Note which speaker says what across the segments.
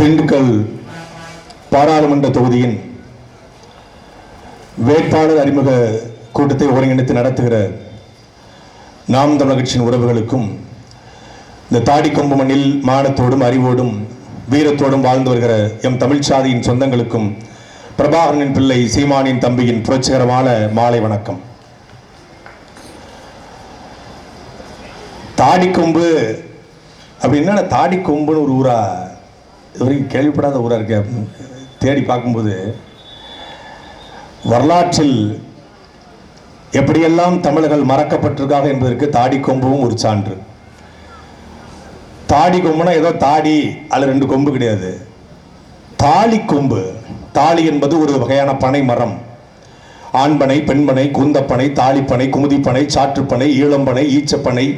Speaker 1: திண்டுக்கல் பாராளுமன்ற தொகுதியின் வேட்பாளர் அறிமுக கூட்டத்தை ஒருங்கிணைத்து நடத்துகிற நாம் தமிழர் கட்சியின் உறவுகளுக்கும் இந்த தாடிக்கொம்பு மண்ணில் மானத்தோடும் அறிவோடும் வீரத்தோடும் வாழ்ந்து வருகிற எம் தமிழ் சாதியின் சொந்தங்களுக்கும் பிரபாகரனின் பிள்ளை சீமானின் தம்பியின் புரட்சிகரமான மாலை வணக்கம். தாடிக்கொம்பு அப்படின்னா தாடிக்கொம்புன்னு ஒரு ஊரா இதுவரைக்கும் கேள்விப்படாத ஊரா இருக்கு அப்படின்னு தேடி பார்க்கும்போது வரலாற்றில் எப்படியெல்லாம் தமிழர்கள் மறக்கப்பட்டிருக்காங்க என்பதற்கு தாடிக்கொம்பும் ஒரு சான்று. தாடி கொம்புனா ஏதோ தாடி அல்ல ரெண்டு கொம்பு கிடையாது, தாலி கொம்பு. தாலி என்பது ஒரு வகையான பனை மரம். ஆண்பனை, பெண்பனை, கூந்தப்பனை, தாலிப்பனை, குமுதிப்பனை, சாற்றுப்பனை, ஈழம்பனை, ஈச்சப்பனை,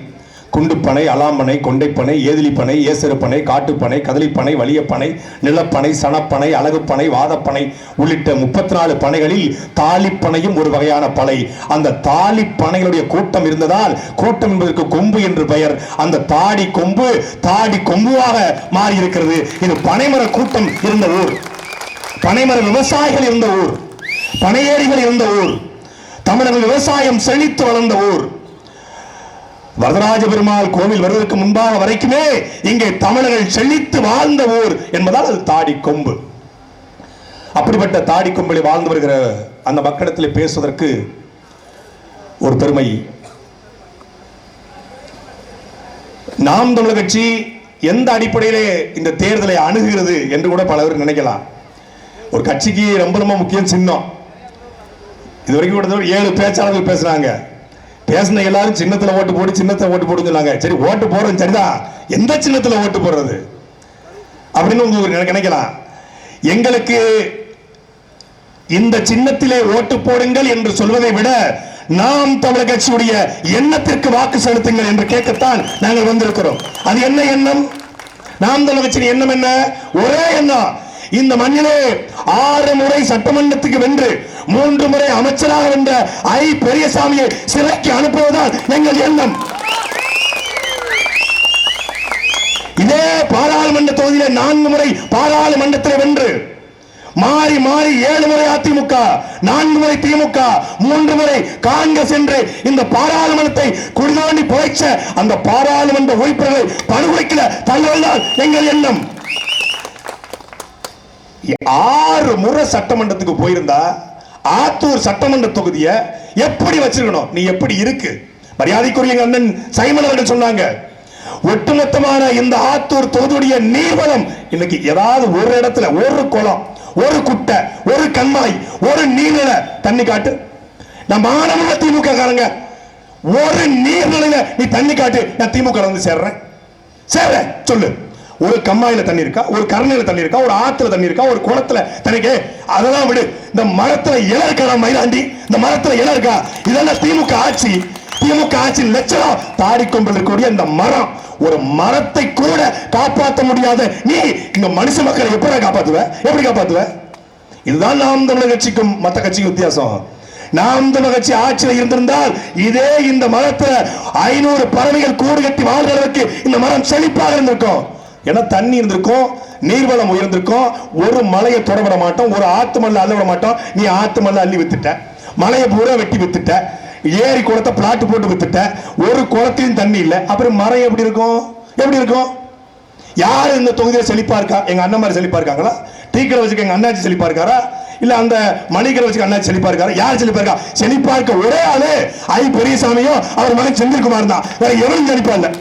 Speaker 1: குண்டுப்பனை, அலாம்பனை, கொண்டைப்பனை, ஏதிலிப்பனை, ஏசருப்பனை, காட்டுப்பனை, கதலிப்பனை, வலியப்பனை, நிலப்பனை, சனப்பனை, அழகுப்பனை, வாதப்பனை உள்ளிட்ட 34 பனைகளில் தாலிப்பனையும் ஒரு வகையான பனை. அந்த தாலிப்பனைகளுடைய கூட்டம் இருந்ததால் கூட்டம் என்பதற்கு கொம்பு என்று பெயர். அந்த தாடி கொம்பு தாடி கொம்புவாக மாறி இருக்கிறது. இது பனைமர கூட்டம் இருந்த ஊர், பனைமர விவசாயிகள் இருந்த ஊர், பனையேறிகள் இருந்த ஊர், தமிழர்கள் விவசாயம் செழித்து வளர்ந்த ஊர். வரதராஜ பெருமாள் கோவில் வருவதற்கு முன்பாக வரைக்குமே இங்கே தமிழர்கள் செழித்து வாழ்ந்த ஊர் என்பதால் அது தாடி கொம்பு. அப்படிப்பட்ட தாடி கொம்பில் வாழ்ந்து வருகிற அந்த மக்களிடத்தில் பேசுவதற்கு ஒரு பெருமை. நாம் தமிழர் கட்சி எந்த அடிப்படையிலே இந்த தேர்தலை அணுகுகிறது என்று கூட பலர் நினைக்கலாம். ஒரு கட்சிக்கு ரொம்ப ரொம்ப முக்கியம் சின்னம். இதுவரைக்கும் கூட 7 பேச்சாளர்கள் பேசுறாங்க. பேசின எல்லாரும் சின்னத்துல ஓட்டு போடு, சின்னத்தை ஓட்டு போடுன்னு சொன்னாங்க. சரி, ஓட்டு போடுறது சரிதான், எந்த சின்னத்துல ஓட்டு போடுறது அப்படின்னு உங்களுக்கு நினைக்கலாம். எங்களுக்கு இந்த சின்னத்திலே ஓட்டு போடுங்கள் என்று சொல்வதை விட நாம் தமிழர் கட்சியுடைய எண்ணத்திற்கு வாக்கு செலுத்துங்கள் என்று கேட்கத்தான் நாங்கள் வந்திருக்கிறோம். அது என்ன எண்ணம்? நாம் தமிழர் கட்சியின் எண்ணம் என்ன? ஒரே எண்ணம். இந்த மண்ணிலே 6 முறை சட்டமன்றத்துக்கு வென்று 3 முறை அமைச்சராக வென்ற ஐ பெரியசாமியை சிறைக்கு அனுப்புவதுதான் எங்கள் எண்ணம். இதே பாராளுமன்ற தொகுதியிலே 4 முறை பாராளுமன்றத்தில் வென்று மாறி மாறி 7 முறை அதிமுக, 4 முறை திமுக, 3 முறை காங்கிரஸ் என்று இந்த பாராளுமன்றத்தை குடிதோண்டி புதைச்ச அந்த பாராளுமன்ற உறுப்பினர்களை படுகொலைக்கிற தள்ளுவதுதான் எங்கள் எண்ணம். 6 முறை சட்டமன்றத்துக்கு போயிருந்தா ஆத்தூர் சட்டமன்ற தொகுதியை எப்படி வச்சிருக்கணும்? நீ எப்படி இருக்கு? மரியாதைக்குரிய அண்ணன் சைமன் அவர்கள் சொன்னாங்க, ஒட்டுமொத்தமான இந்த ஆத்தூர் தொகுதியுடைய நீர்வளம் இன்னைக்கு ஏதாவது ஒரு இடத்துல ஒரு குளம், ஒரு குட்டை, ஒரு கண்மாய், ஒரு நீர்நில தண்ணி காட்டு. நான் மாணவ திமுக காரங்க, ஒரு நீர்நிலையில நீ தண்ணி காட்டு, நான் திமுக வந்து சேர்றேன் சொல்லு. ஒரு கம்மாயில தண்ணி இருக்கா, ஒரு கரணையில தண்ணி இருக்கா, ஒரு ஆத்துல தண்ணி இருக்கா, ஒரு குளத்துல தண்ணிக்கு? அதெல்லாம் விடு. இந்த மரத்துல இலை இருக்கா மயிலாண்டி? இந்த மரத்துல இலை இருக்கா? இதெல்லாம் திமுக ஆட்சி. திமுக ஆட்சி லட்சணம். தாடிக்கொம்பில் இருக்கக்கூடிய இந்த மரம், ஒரு மரத்தை கூட காப்பாற்ற முடியாத நீ இங்க மனுஷ மக்களை எப்படி காப்பாத்துவ? எப்படி காப்பாத்துவ? இதுதான் நாம் தமிழர் கட்சிக்கும் மற்ற கட்சிக்கும் வித்தியாசம். நாம் தமிழர் கட்சி ஆட்சியில் இருந்திருந்தால் இதே இந்த மரத்துல 500 பறவைகள் கூடு கட்டி வாழ்றதுக்கு இந்த மரம் செழிப்பாக இருந்திருக்கும். ஏன்னா தண்ணி இருந்திருக்கும், நீர்வளம் உயர்ந்திருக்கும். ஒரு மலையை தொட விட மாட்டோம், ஒரு ஆத்து மல்ல அள்ள விட மாட்டோம். நீ ஆத்து மல்ல அள்ளி வித்துட்ட, மலையை பூரா வெட்டி வித்துட்ட, ஏரி குளத்தை பிளாட் போட்டு வித்துட்ட, ஒரு குளத்திலும் தண்ணி இல்லை. அப்புறம் மரம் எப்படி இருக்கும்? எப்படி இருக்கும்? யாரு இந்த தொகுதியில் செழிப்பா இருக்கா? எங்க அண்ணன் மாதிரி செழிப்பா இருக்காங்களா? டீக்கடை வச்சுக்க எங்க அண்ணாச்சி செழிப்பா இருக்காரா? இல்ல அந்த மணிக்கடை வச்சுக்க அண்ணாச்சி செழிப்பா இருக்காரா? யார் செழிப்பா இருக்கா? செழிப்பா இருக்க ஒரே ஆளு ஐ பெரியசாமியும் அவர் மகன் செந்தில்குமார் தான். வேற எவரும் செழிப்பா இல்லை.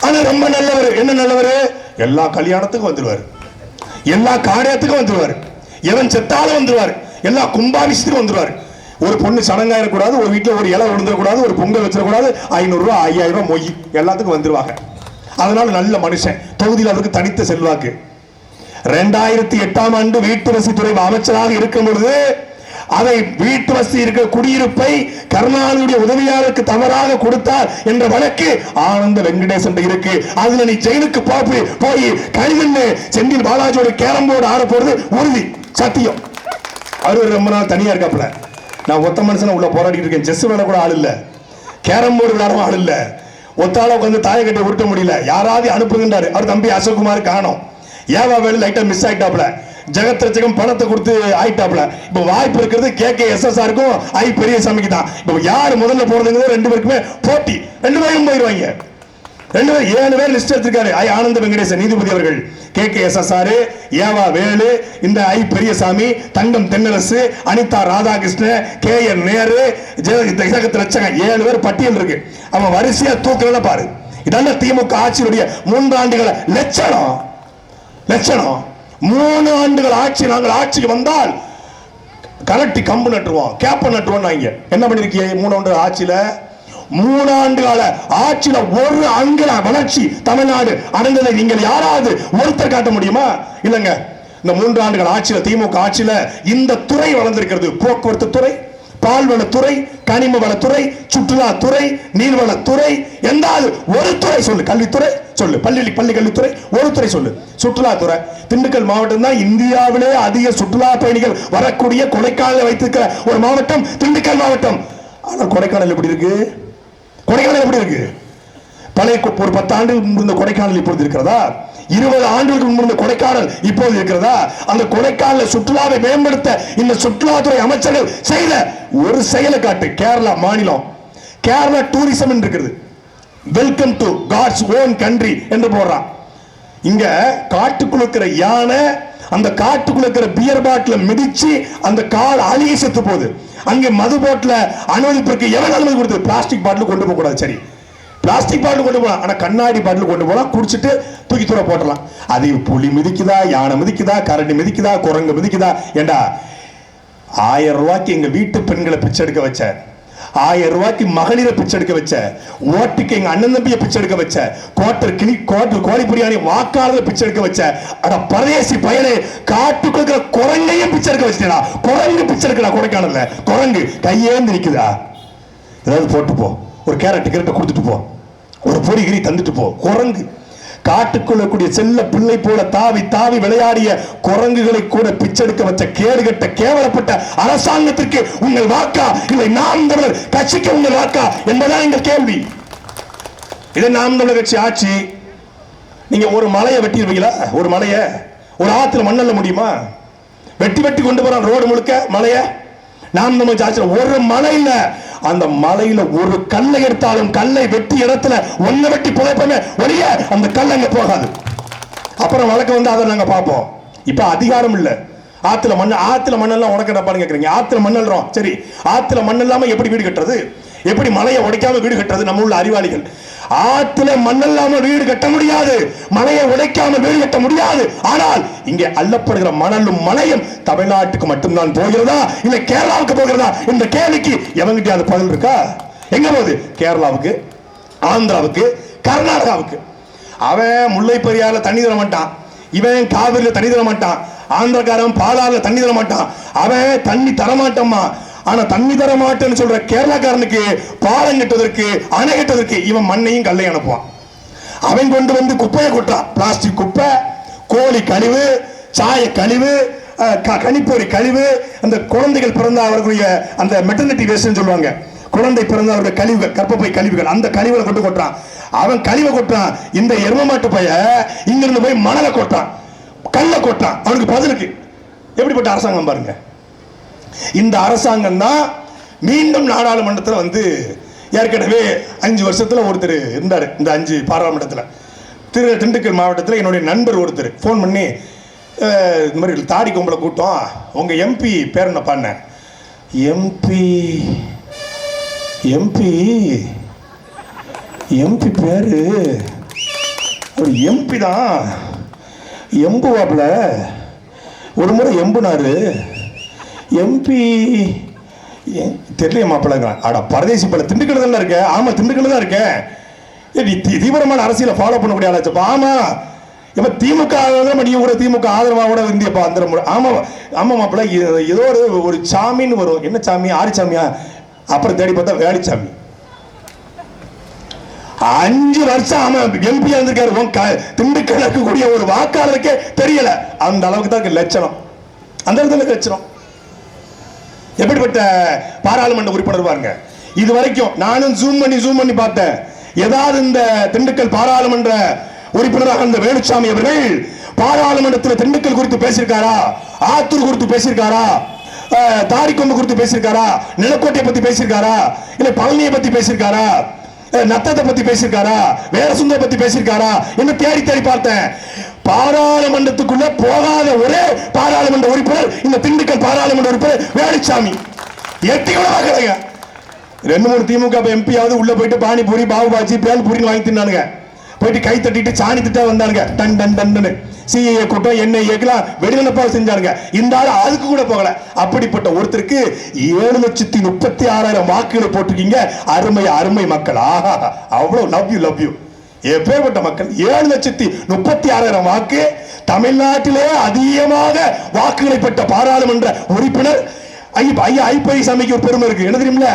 Speaker 1: ஆனா ரொம்ப நல்லவர். என்ன நல்லவர்? எல்லா கல்யாணத்துக்கும் வந்துருவாரு, எல்லா காரியத்துக்கும் வந்துருவாரு, எவன் செத்தாலும் வந்துருவாரு, எல்லா கும்பாபிஷத்துக்கும் வந்துருவாரு. ஒரு பொண்ணு சடங்காயிடக்கூடாது, ஒரு வீட்டில் ஒரு இலை விழுந்துடக்கூடாது, ஒரு பொங்கல் வச்சிடக்கூடாது, 500 ரூபா 5000 ரூபாய் மொய் எல்லாத்துக்கும் வந்துருவாங்க. அதனால நல்ல மனுஷன். தொகுதியில் அவருக்கு தனித்த செல்வாக்கு. 2008ஆம் ஆண்டு வீட்டு வசதித்துறை அமைச்சராக இருக்கும் பொழுது அதை வீட்டு வசதி இருக்க குடியிருப்பை கருணாநிதியுடைய உதவியாளருக்கு தவறாக கொடுத்தார் என்ற வழக்கு ஆனந்த வெங்கடேசன் இருக்கு. அதுல நீ ஜெயிலுக்கு போய் கைது செந்தில் பாலாஜியோட கேரம் போர்டு ஆட போறது உறுதி, சத்தியம். அவரு ரொம்ப நாள் தனியா இருக்காப்புல. நான் ஒத்த மனுஷன உள்ள போராடிட்டு இருக்கேன். செஸ் விளையாட கூட ஆள் இல்ல, கேரம் போர்டு விளையாட ஆள் இல்ல, ஒத்தால உட்காந்து தாயை கட்டி உருட்ட முடியல. யாராவது அனுப்புகின்றாரு. அவர் தம்பி அசோக்குமார் காணோம். ஏவா வேலு லைட்டா மிஸ் ஆயிட்டாப்ல, ஜெகத் ரட்சகம் பணத்தை கொடுத்து ஆயிட்டாப்ல. இப்ப வாய்ப்பு இருக்கிறது KKSSRக்கும் ஐ பெரியசாமிக்கு தான். இப்ப யாரு முதல்ல போறதுங்கிறது ரெண்டு பேருக்குமே போட்டி. ரெண்டு பேரும் போயிருவாங்க. ரெண்டு பேரும் 7 பேர் லிஸ்ட் எடுத்திருக்காரு. ஐ ஆனந்த வெங்கடேசன் நீதிபதி அவர்கள், KKSSR, ஏவா வேலு, இந்த ஐ பெரியசாமி, தங்கம் தென்னரசு, அனிதா ராதாகிருஷ்ணன், KN நேரு, ஜெகத் ரட்சகன், 7 பேர் பட்டியல் இருக்கு. அவன் வரிசையா தூக்குறத பாரு. இதெல்லாம் திமுக ஆட்சியுடைய 3 ஆண்டுகள லட்சணம். 3 ஆண்டுகள் ஆட்சி. நாங்கள் ஆட்சிக்கு வந்தால் கலட்டி கம்பு நட்டுருவோம், கேப்ப நட்டுவோம். என்ன பண்ணிருக்கீங்க 3 ஆண்டு ஆட்சியில? 3 ஆண்டு கால ஆட்சியில ஒரு அங்குல வளர்ச்சி தமிழ்நாடு அடைந்ததை நீங்கள் யாராவது ஒருத்தர் காட்ட முடியுமா? இல்லங்க. இந்த 3 ஆண்டுகள் ஆட்சியில, திமுக ஆட்சியில இந்த துறை வளர்ந்திருக்கிறது. போக்குவரத்து துறை, பால்வளத்துறை, கனிம வளத்துறை, சுற்றுலாத்துறை, நீர்வளத்துறை. எந்தாவது ஒரு துறை சொல்லு. கல்வித்துறை சொல்லு. பள்ளி கல்வித்துறை ஒரு துறை சொல்லு. சுற்றுலாத்துறை. திண்டுக்கல் மாவட்டம் தான் இந்தியாவிலே அதிக சுற்றுலா பயணிகள் வரக்கூடிய கொடைக்கானல் வைத்திருக்கிற ஒரு மாவட்டம் திண்டுக்கல் மாவட்டம். ஆனால் கொடைக்கானல் எப்படி இருக்கு? கொடைக்கானல் எப்படி இருக்கு? பழைய ஒரு 10 ஆண்டுகளுக்கு முன்பு கொடைக்கானல் இப்போது இருக்கிறதா? 20 ஆண்டுகளுக்கு முன்பு கொடைக்கானல் இப்போது இருக்கிறதா? அந்த கொடைக்கானல் சுற்றுலாவை மேம்படுத்த இந்த சுற்றுலாத்துறை அமைச்சர்கள் செய்த ஒரு செயலை காட்டு. கேரளா மாநிலம், கேரளா டூரிசம் என்று இருக்கிறது. Welcome to God's own country என்று போடுறான். இங்க காட்டுக்குள்ள இருக்கிற யானை அந்த காட்டுக்குள்ள இருக்கிற பியர் பாட்டில மிதிச்சு அந்த கால் அழுகி செத்து போகுது. அங்கே மது போட்ல அனுமதிப்பிற்கு எவன் அனுமதி கொடுத்து? பிளாஸ்டிக் பாட்டில் கொண்டு போக கூடாது. சரி, பிளாஸ்டிக் பாட்டில் கொண்டு போகலாம். ஆனா கண்ணாடி பாட்டில் கொண்டு போகலாம். குடிச்சிட்டு தூக்கி தூர போட்டலாம். அது புலி மிதிக்குதா, யானை மிதிக்குதா, கரடி மிதிக்குதா, குரங்கு மிதிக்குதா? ஏண்டா 1000 ரூபாய்க்கு எங்க வீட்டு பெண்களை பிச்சை எடுக்க வச்ச, 1000 ரூபாய்க்கு மகளிரை பிச்சை எடுக்க வச்ச, ஓட்டுக்கு எங்க அண்ணன் தம்பியை பிச்சை எடுக்க வச்ச, கோழி பிரியாணி வாக்காளர் பிச்சை எடுக்க வச்ச, அட பரதேசி பயனே, காட்டுக்கு இருக்கிற குரங்கையும் பிச்சை எடுக்க வச்சிட்டா. குரங்கு பிச்சை எடுக்கடா கொடைக்கானல்ல. குரங்கு கையேந்து நிக்குதா? ஏதாவது போட்டு போ, ஒரு கேரட் கொடுத்துட்டு போ, ஒரு பொறிகிரி தந்துட்டு போ. குரங்கு காட்டுக்குள்ள கூடிய செல்ல பிள்ளை போல தாவி தாவி விளையாடிய குரங்குகளை கூட பிச்செடுக்க வச்ச கேடுகட்ட கேவலப்பட்ட அரசாங்கத்திற்கு உங்கள் வாக்கா இல்லை நாம் தமிழர் கட்சிக்கு உங்கள் வாக்கா என்பதுதான் எங்கள் கேள்வி. இது நாம் தமிழர் கட்சி ஆட்சி. நீங்க ஒரு மலையை வெட்டிடுவீங்களா? ஒரு மலையை ஒரு ஆத்துல மண்ணல்ல முடியுமா? வெட்டி கொண்டு போறான் ரோடு முழுக்க மலைய. நாம் தமிழர் ஆட்சியில் ஒரு மலை இல்ல, அந்த மலையில ஒரு கல்லை எடுத்தாலும் கல்லை வெட்டி இடத்துல ஒன்ன வெட்டி புதைப்பமே ஒழிய அந்த கல் அங்க போகாது. அப்புறம் வழக்கு வந்து அதை நாங்க பார்ப்போம். இப்ப அதிகாரம் இல்ல. ஆத்துல மண்ணெல்லாம் உனக்கு பாருங்க கேக்குறீங்க. ஆத்துல மண்ணல்றோம். சரி, ஆத்துல மண் இல்லாம எப்படி வீடு கட்டுறது? எப்படி மலையை உடைக்காம வீடு கட்டுறது? நம்ம உள்ள அறிவாளிகள். ஆத்துல மண்ணல்லாம வீடு கட்ட முடியாது, மலையை உடைக்காம வீடு கட்ட முடியாது. ஆனால் இங்கே அள்ளப்படுகிற மணலும் மலையும் தமிழ்நாட்டுக்கு மட்டும்தான் போகிறதா இல்ல கேரளாவுக்கு போகிறதா என்ற கேள்விக்கு எவங்கிட்ட அது பதில் இருக்கா? எங்க போகுது? கேரளாவுக்கு, ஆந்திராவுக்கு, கர்நாடகாவுக்கு. அவன் முல்லை பெரியாறுல தண்ணி தர மாட்டான், இவன் காவிரியில தண்ணி தர மாட்டான், ஆந்திரக்காரன் பாலாறுல தண்ணி தர மாட்டான், அவன் தண்ணி தரமாட்டம்மா. ஆனா தண்ணி தர மாட்டேன்னு சொல்ற கேரளாக்காரனுக்கு பாலம் கட்டுவதற்கு, அணை கட்டுவதற்கு இவன் மண்ணையும் கல்லையும் அனுப்புவான். அவன் கொண்டு வந்து குப்பையை கொட்டுறான். பிளாஸ்டிக் குப்பை, கோழி கழிவு, சாய கழிவு, கனிப்பொறி கழிவு, அந்த குழந்தைகள் பிறந்த அவர்களுடைய அந்த மெட்டர்னிட்டி வேஸ்ட்னு சொல்லுவாங்க, குழந்தை பிறந்த அவருடைய கழிவுகள், கர்ப்பப்பை கழிவுகள், அந்த கழிவுகளை கொண்டு கொட்டுறான். அவன் கழிவை கொட்டுறான். இந்த எருமமாட்டு பைய இங்கிருந்து போய் மணலை கொட்டான், கல்லை கொட்டான். அவனுக்கு பதிலுக்கு எப்படிப்பட்ட அரசாங்கம் பாருங்க. இந்த அரசாங்கம் தான் மீண்டும் நாடாளுமன்றத்தில் வந்து ஏற்கனவே 5 வருஷத்துல ஒருத்தர் இருந்தார். இந்த 5 பாராளுமன்றத்தில் திண்டுக்கல் மாவட்டத்தில் என்னுடைய நண்பர் ஒருத்தர் ஃபோன் பண்ணி, இந்த மாதிரி தாடி கும்பலை கூட்டம், உங்க எம்பி பேர் என்ன பண்ண? எம்பி பேரு ஒரு எம்பி தான், எம்புவாப்ல ஒரு முறை எம்புனாரு. எம்பி தெரியல மாப்பிள்ளைங்கிறான். ஆடா பரதேசி பல திண்டுக்கல் தான் இருக்க. ஆமா திண்டுக்கல் தான் இருக்க. தீவிரமான அரசியலை ஃபாலோ பண்ணக்கூடிய ஆளாச்சப்பா. ஆமா இப்ப திமுக நீ கூட திமுக ஆதரவாவோட இருந்தியப்பா அந்த முறை. ஆமா ஆமா மாப்பிள்ள, ஏதோ ஒரு சாமின்னு வரும். என்ன சாமி? ஆரிச்சாமியா? அப்புறம் தேடி பார்த்தா வேலிச்சாமி. 5 வருஷம் ஆமா எம்பி இருந்திருக்காரு. திண்டுக்கல் இருக்கக்கூடிய ஒரு வாக்காளருக்கே தெரியல. அந்த அளவுக்கு தான் லட்சணம், அந்த இடத்துல லட்சணம். எப்படிப்பட்ட பாராளுமன்ற உறுப்பினர் பாருங்க. இது வரைக்கும் நானும் ஜூம் பண்ணி பார்த்தேன். ஏதாவது இந்த திண்டுக்கல் பாராளுமன்ற உறுப்பினராக இருந்த வேலுச்சாமி அவர்கள் பாராளுமன்றத்தில் திண்டுக்கல் குறித்து பேசியிருக்காரா? ஆத்தூர் குறித்து பேசியிருக்காரா? தாரிக்கொம்பு குறித்து பேசியிருக்காரா? நிலக்கோட்டையை பத்தி பேசியிருக்காரா? இல்ல பழனியை பத்தி பேசியிருக்காரா? நத்தத்தை பத்தி பேசியிருக்காரா? வேற சுந்தர பத்தி பேசியிருக்காரா? என்ன தேடி தேடி பார்த்தேன். பாராளுமன்றத்துக்குள்ள போகாத ஒரே பாராளுமன்ற உறுப்பினர் இந்த திண்டுக்கல் பாராளுமன்ற உறுப்பினர் வேலுச்சாமி. எட்டி கூட பார்க்கலைங்க. 2-3 திமுக எம்பியாவது உள்ள போயிட்டு பானிபூரி, பாபு பாஜி, பேல் பூரின்னு வாங்கி தின்னானுங்க. போயிட்டு கை தட்டிட்டு சாணி திட்டா வந்தானுங்க. டன் டன் டன் சிஏ கூட்டம் என்ஐஏக்கெல்லாம் வெளிநடப்பாக செஞ்சானுங்க. இந்த ஆள் அதுக்கு கூட போகல. அப்படிப்பட்ட ஒருத்தருக்கு 7,36,000 வாக்குகளை போட்டிருக்கீங்க. அருமை அருமை மக்கள். ஆஹா, அவ்வளவு லவ் யூ. எப்பேற்பட்ட மக்கள். 7,36,000 வாக்கு. தமிழ்நாட்டிலே அதிகமாக வாக்குகளை பெற்ற பாராளுமன்ற உறுப்பினர் ஐப்பை சாமிக்கு ஒரு பெருமை இருக்கு. என்ன தெரியுமில்ல?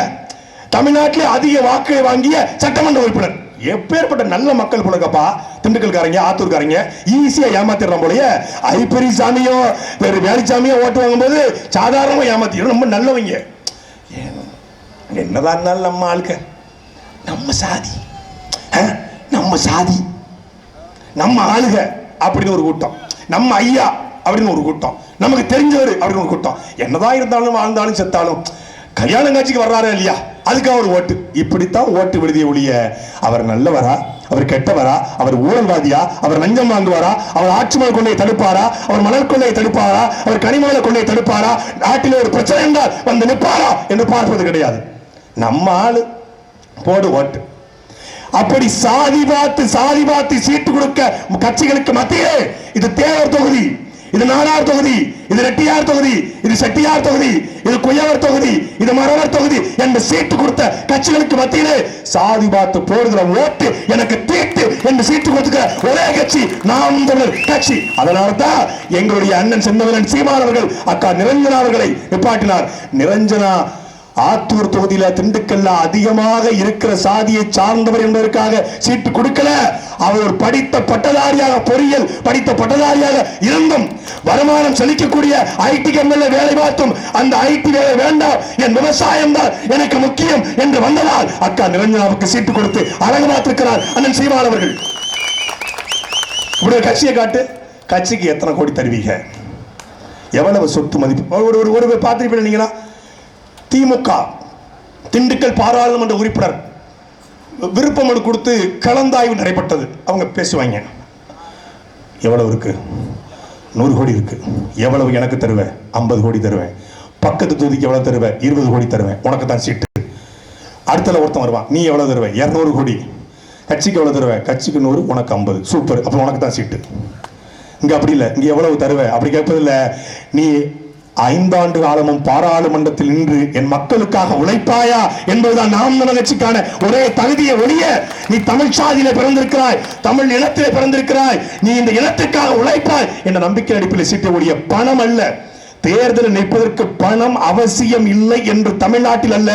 Speaker 1: தமிழ்நாட்டிலே அதிக வாக்குகளை வாங்கிய சட்டமன்ற உறுப்பினர். எப்பேற்பட்ட நல்ல மக்கள் போலக்கப்பா திண்டுக்கல்காரங்க, ஆத்தூர்காரங்க. ஈஸியா ஏமாத்திடுறோம் போலயே. ஐப்பெரி சாமியோ வேலுச்சாமியோ ஓட்டு வாங்கும் போது சாதாரணமா ஏமாத்திடும். ரொம்ப நல்லவங்க. என்னதான் இருந்தாலும் நம்ம ஆளுக்க, நம்ம சாதி, நம்ம ஆளுக அப்படின்னு ஒரு கூட்டம், நம்ம ஐயா அப்படின்னு ஒரு கூட்டம், நமக்கு தெரிஞ்சவர் அப்படின்னு ஒரு கூட்டம். என்னதான் இருந்தாலும் வாழ்ந்தாலும் செத்தாலும் கல்யாணம் காட்சிக்கு வர்றாரு இல்லையா, அதுக்காக ஒரு ஓட்டு. இப்படித்தான் ஓட்டு விடுதிய ஒழிய அவர் நல்லவரா, அவர் கெட்டவரா, அவர் ஊழல்வாதியா, அவர் லஞ்சம் வாங்குவாரா, அவர் ஆட்சிமலை கொள்ளையை தடுப்பாரா, அவர் மணல் கொள்ளையை தடுப்பாரா, அவர் கனிமல கொள்ளையை தடுப்பாரா, நாட்டில் ஒரு பிரச்சனை என்றால் வந்து நிற்பாரா என்று பார்ப்பது கிடையாது. நம்ம ஆளு போடு ஓட்டு. அப்படி சாதி பார்த்து சீட்டு கொடுக்க கட்சிகளுக்கு மத்தியே இது தேவர் தொகுதி, இது நாடார் தொகுதி, இது ரெட்டியார் தொகுதி, இது செட்டியார் தொகுதி, இது குயவர் தொகுதி, இது மரவர் தொகுதி என்று சீட்டு கொடுத்த கட்சிகளுக்கு மத்தியிலே சாதி பார்த்து போடுகிற ஓட்டு எனக்கு தீட்டு என்று சீட்டு கொடுத்துக்கிற ஒரே கட்சி நாம் தமிழர் கட்சி. அதனால தான் எங்களுடைய அண்ணன் செந்தமிழன் சீமான் அவர்கள் அக்கா நிரஞ்சனா அவர்களை நிப்பாட்டினார். நிரஞ்சனா ஆத்தூர் தொகுதியில திண்டுக்கல்ல அதிகமாக இருக்கிற சாதியை சார்ந்தவர் என்பதற்காக சீட்டு கொடுக்கல. அவர் ஒரு படித்த பட்டதாரியாக, பொறியியல் படித்த பட்டதாரியாக இருந்தும் வருமானம் செலுத்தக்கூடிய ஐடி கம்பெனில வேலை பார்த்தும் அந்த ஐடி வேலை வேண்டாம், என் விவசாயம் தான் எனக்கு முக்கியம் என்று வந்ததால் அக்கா நிரஞ்சனாவுக்கு சீட்டு கொடுத்து அழகு பார்த்திருக்கிறார் அண்ணன் சீமான் அவர்கள். இப்படி கட்சியை காட்டு. கட்சிக்கு எத்தனை கோடி தருவீங்க? எவ்வளவு சொத்து மதிப்பு? ஒரு பார்த்திருப்பீங்களா? திமுக திண்டுக்கல் பாராளுமன்ற உறுப்பினர் விருப்ப மனு கொடுத்து கலந்தாய்வு நடைபெற்றது. அவங்க பேசுவாங்க, எவ்வளவு இருக்கு? 100 கோடி இருக்கு. எவ்வளவு எனக்கு தருவேன்? 50 கோடி தருவேன். பக்கத்து தொகுதிக்கு எவ்வளவு தருவேன்? 20 கோடி தருவேன். உனக்கு தான் சீட்டு. அடுத்தல ஒருத்தன் வருவான், நீ எவ்வளவு தருவேன்? 200 கோடி. கட்சிக்கு எவ்வளவு தருவேன்? கட்சிக்கு 100, உனக்கு 50. சூப்பர், அப்ப உனக்கு தான் சீட்டு. இங்க அப்படி இல்லை. இங்க எவ்வளவு தருவேன் அப்படி கேட்பதில்லை. நீ 5 ஆண்டு காலமும் பாராளுமன்றத்தில் நின்று என் மக்களுக்காக உழைப்பாயா என்பதுதான் நாம் தமிழர் கட்சிக்கான ஒரே தகுதியை ஒழிய, நீ தமிழ் சாதியில பிறந்திருக்கிறாய், தமிழ் இனத்திலே பிறந்திருக்கிறாய், நீ இந்த இனத்திற்காக உழைப்பாய் என்ற நம்பிக்கை அடிப்படையில் சீட்டை ஒழிய பணம் அல்ல. தேர்தலில் நிற்பதற்கு பணம் அவசியம் இல்லை என்று தமிழ்நாட்டில் அல்ல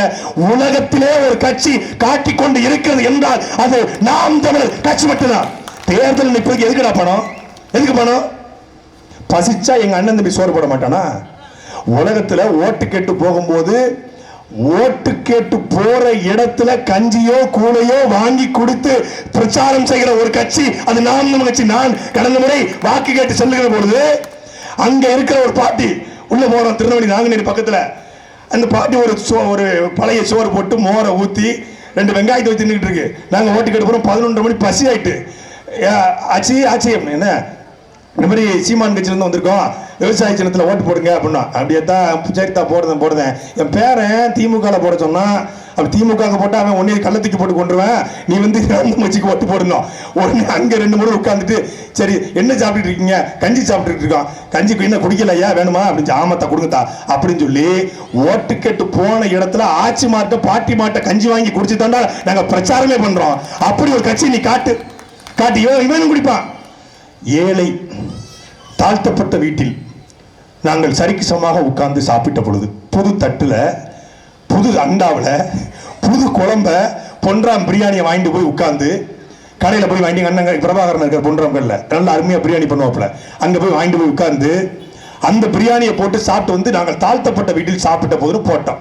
Speaker 1: உலகத்திலே ஒரு கட்சி காட்டிக்கொண்டு இருக்கிறது என்றால் அது நாம் தமிழர் கட்சி மட்டும்தான். தேர்தலில் நிற்பதற்கு எதுக்குடா பணம்? எதுக்கு பணம்? பசிச்சா எங்க அண்ணன் தம்பி சோறு போட மாட்டானா? உலகத்துல ஓட்டு கேட்டு போகும்போது ஓட்டு கேட்டு போற இடத்துல கஞ்சியோ கூழையோ வாங்கி கொடுத்து பிரச்சாரம் செய்கிற ஒரு கட்சி அது நாம் தமிழர் கட்சி. நான் கடந்த முறை வாக்கு கேட்டு செல்லுகிற பொழுது அங்க இருக்கிற ஒரு பாட்டி உள்ள போறோம், திருநெல்வேலி நாங்குநேரி பக்கத்துல. அந்த பாட்டி ஒரு பழைய சோறு போட்டு மோரை ஊத்தி 2 வெங்காயத்தை வச்சு தின்னுட்டு இருக்கு. நாங்க ஓட்டு கேட்டு போறோம். 11 மணி பசி ஆயிட்டு. ஆச்சி என்ன இந்த மாதிரி சீமான் கட்சியிலிருந்து வந்திருக்கோம், விவசாய சின்னத்தில் ஓட்டு போடுங்க அப்படின்னா. அப்படியே தான் சரித்தா போடுறேன். என் பேரன் திமுக போட சொன்னா, அப்படி திமுக போட்டா அவன் ஒன்னே கள்ளத்துக்கு போட்டு கொண்டுருவேன், நீ வந்து கட்சிக்கு ஓட்டு போடணும். உடனே அங்க 2 முறை உட்காந்துட்டு, சரி என்ன சாப்பிட்டுட்டு இருக்கீங்க? கஞ்சி சாப்பிட்டுட்டு இருக்கோம். கஞ்சிக்கு என்ன குடிக்கலையா, வேணுமா அப்படின்னு? ஆமாத்தா கொடுங்கத்தா அப்படின்னு சொல்லி ஓட்டு கேட்டு போன இடத்துல ஆட்சி மாட்ட பாட்டி மாட்ட கஞ்சி வாங்கி குடிச்சு தாண்டா நாங்க பிரச்சாரமே பண்றோம். அப்படி ஒரு கட்சி நீ காட்டு. இவனும் குடிப்பான். ஏழை தாழ்த்தப்பட்ட வீட்டில் நாங்கள் சரிக்கு சமமாக உட்கார்ந்து சாப்பிட்ட பொழுது புது தட்டுல, புது அண்டாவில், புது குழம்ப, பொன்றாம் பிரியாணியை வாங்கிட்டு போய் உட்கார்ந்து கடையில் போய் வாங்கி அண்ணன் பிரபாகரன் இருக்கிற பொன்றாம்கல்ல நல்ல அருமையா பிரியாணி பண்ணுவாப்புல, அங்க போய் வாங்கிட்டு போய் உட்கார்ந்து அந்த பிரியாணியை போட்டு சாப்பிட்டு வந்து நாங்கள் தாழ்த்தப்பட்ட வீட்டில் சாப்பிட்ட போது போட்டோம்.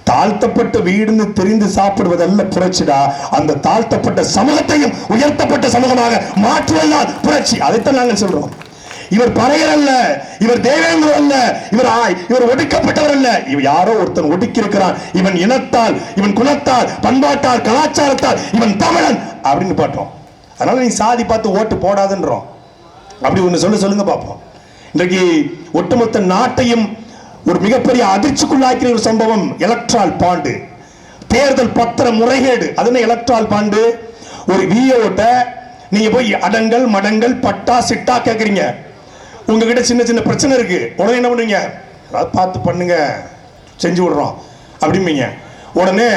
Speaker 1: தாழ்த்தப்பட்ட வீடுன்னு தெரிந்து சாப்பிடுவதல்ல புரட்சிடா, அந்த தாழ்த்தப்பட்ட சமூகத்தையும் உயர்த்தப்பட்ட சமூகமாக மாற்றுவதுதான் புரட்சி. அதைத்தான் நாங்கள் சொல்றோம். இவர் பறையர் அல்ல, இவர் தேவேந்திரர் அல்ல, இவர் ஒடுக்கப்பட்டவர் அல்ல, இவர் யாரோ ஒருத்தன் ஒடுக்கி இருக்கிறான். இவன் இனத்தால், இவன் குலத்தால், பண்பாட்டால், கலாச்சாரத்தால் இவன் தமிழன் அப்படின்னு பாட்டோம். அதனால நீ சாதி பார்த்து ஓட்டு போடாதுன்றோம். அப்படி ஒன்று சொல்லுங்க பார்ப்போம். இன்றைக்கு ஒட்டுமொத்த நாட்டையும் ஒரு மிகப்பெரிய அதிர்ச்சிக்குள்ளாக்கிற ஒரு சம்பவம் எலக்ட்ரால் பாண்டு, தேர்தல் பத்திர முறைகேடு. அது என்ன எலக்ட்ரால் பாண்டு? ஒரு விஓட்ட நீங்க போய் அடங்கல் மடங்கல் பட்டா சிட்டா கேட்குறீங்க. உங்ககிட்ட சின்ன சின்ன பிரச்சனை இருக்கு, உடனே என்ன பண்ணுவீங்க? பார்த்து பண்ணுங்க, செஞ்சு விடுறோம் அப்படிம்பீங்க. உடனே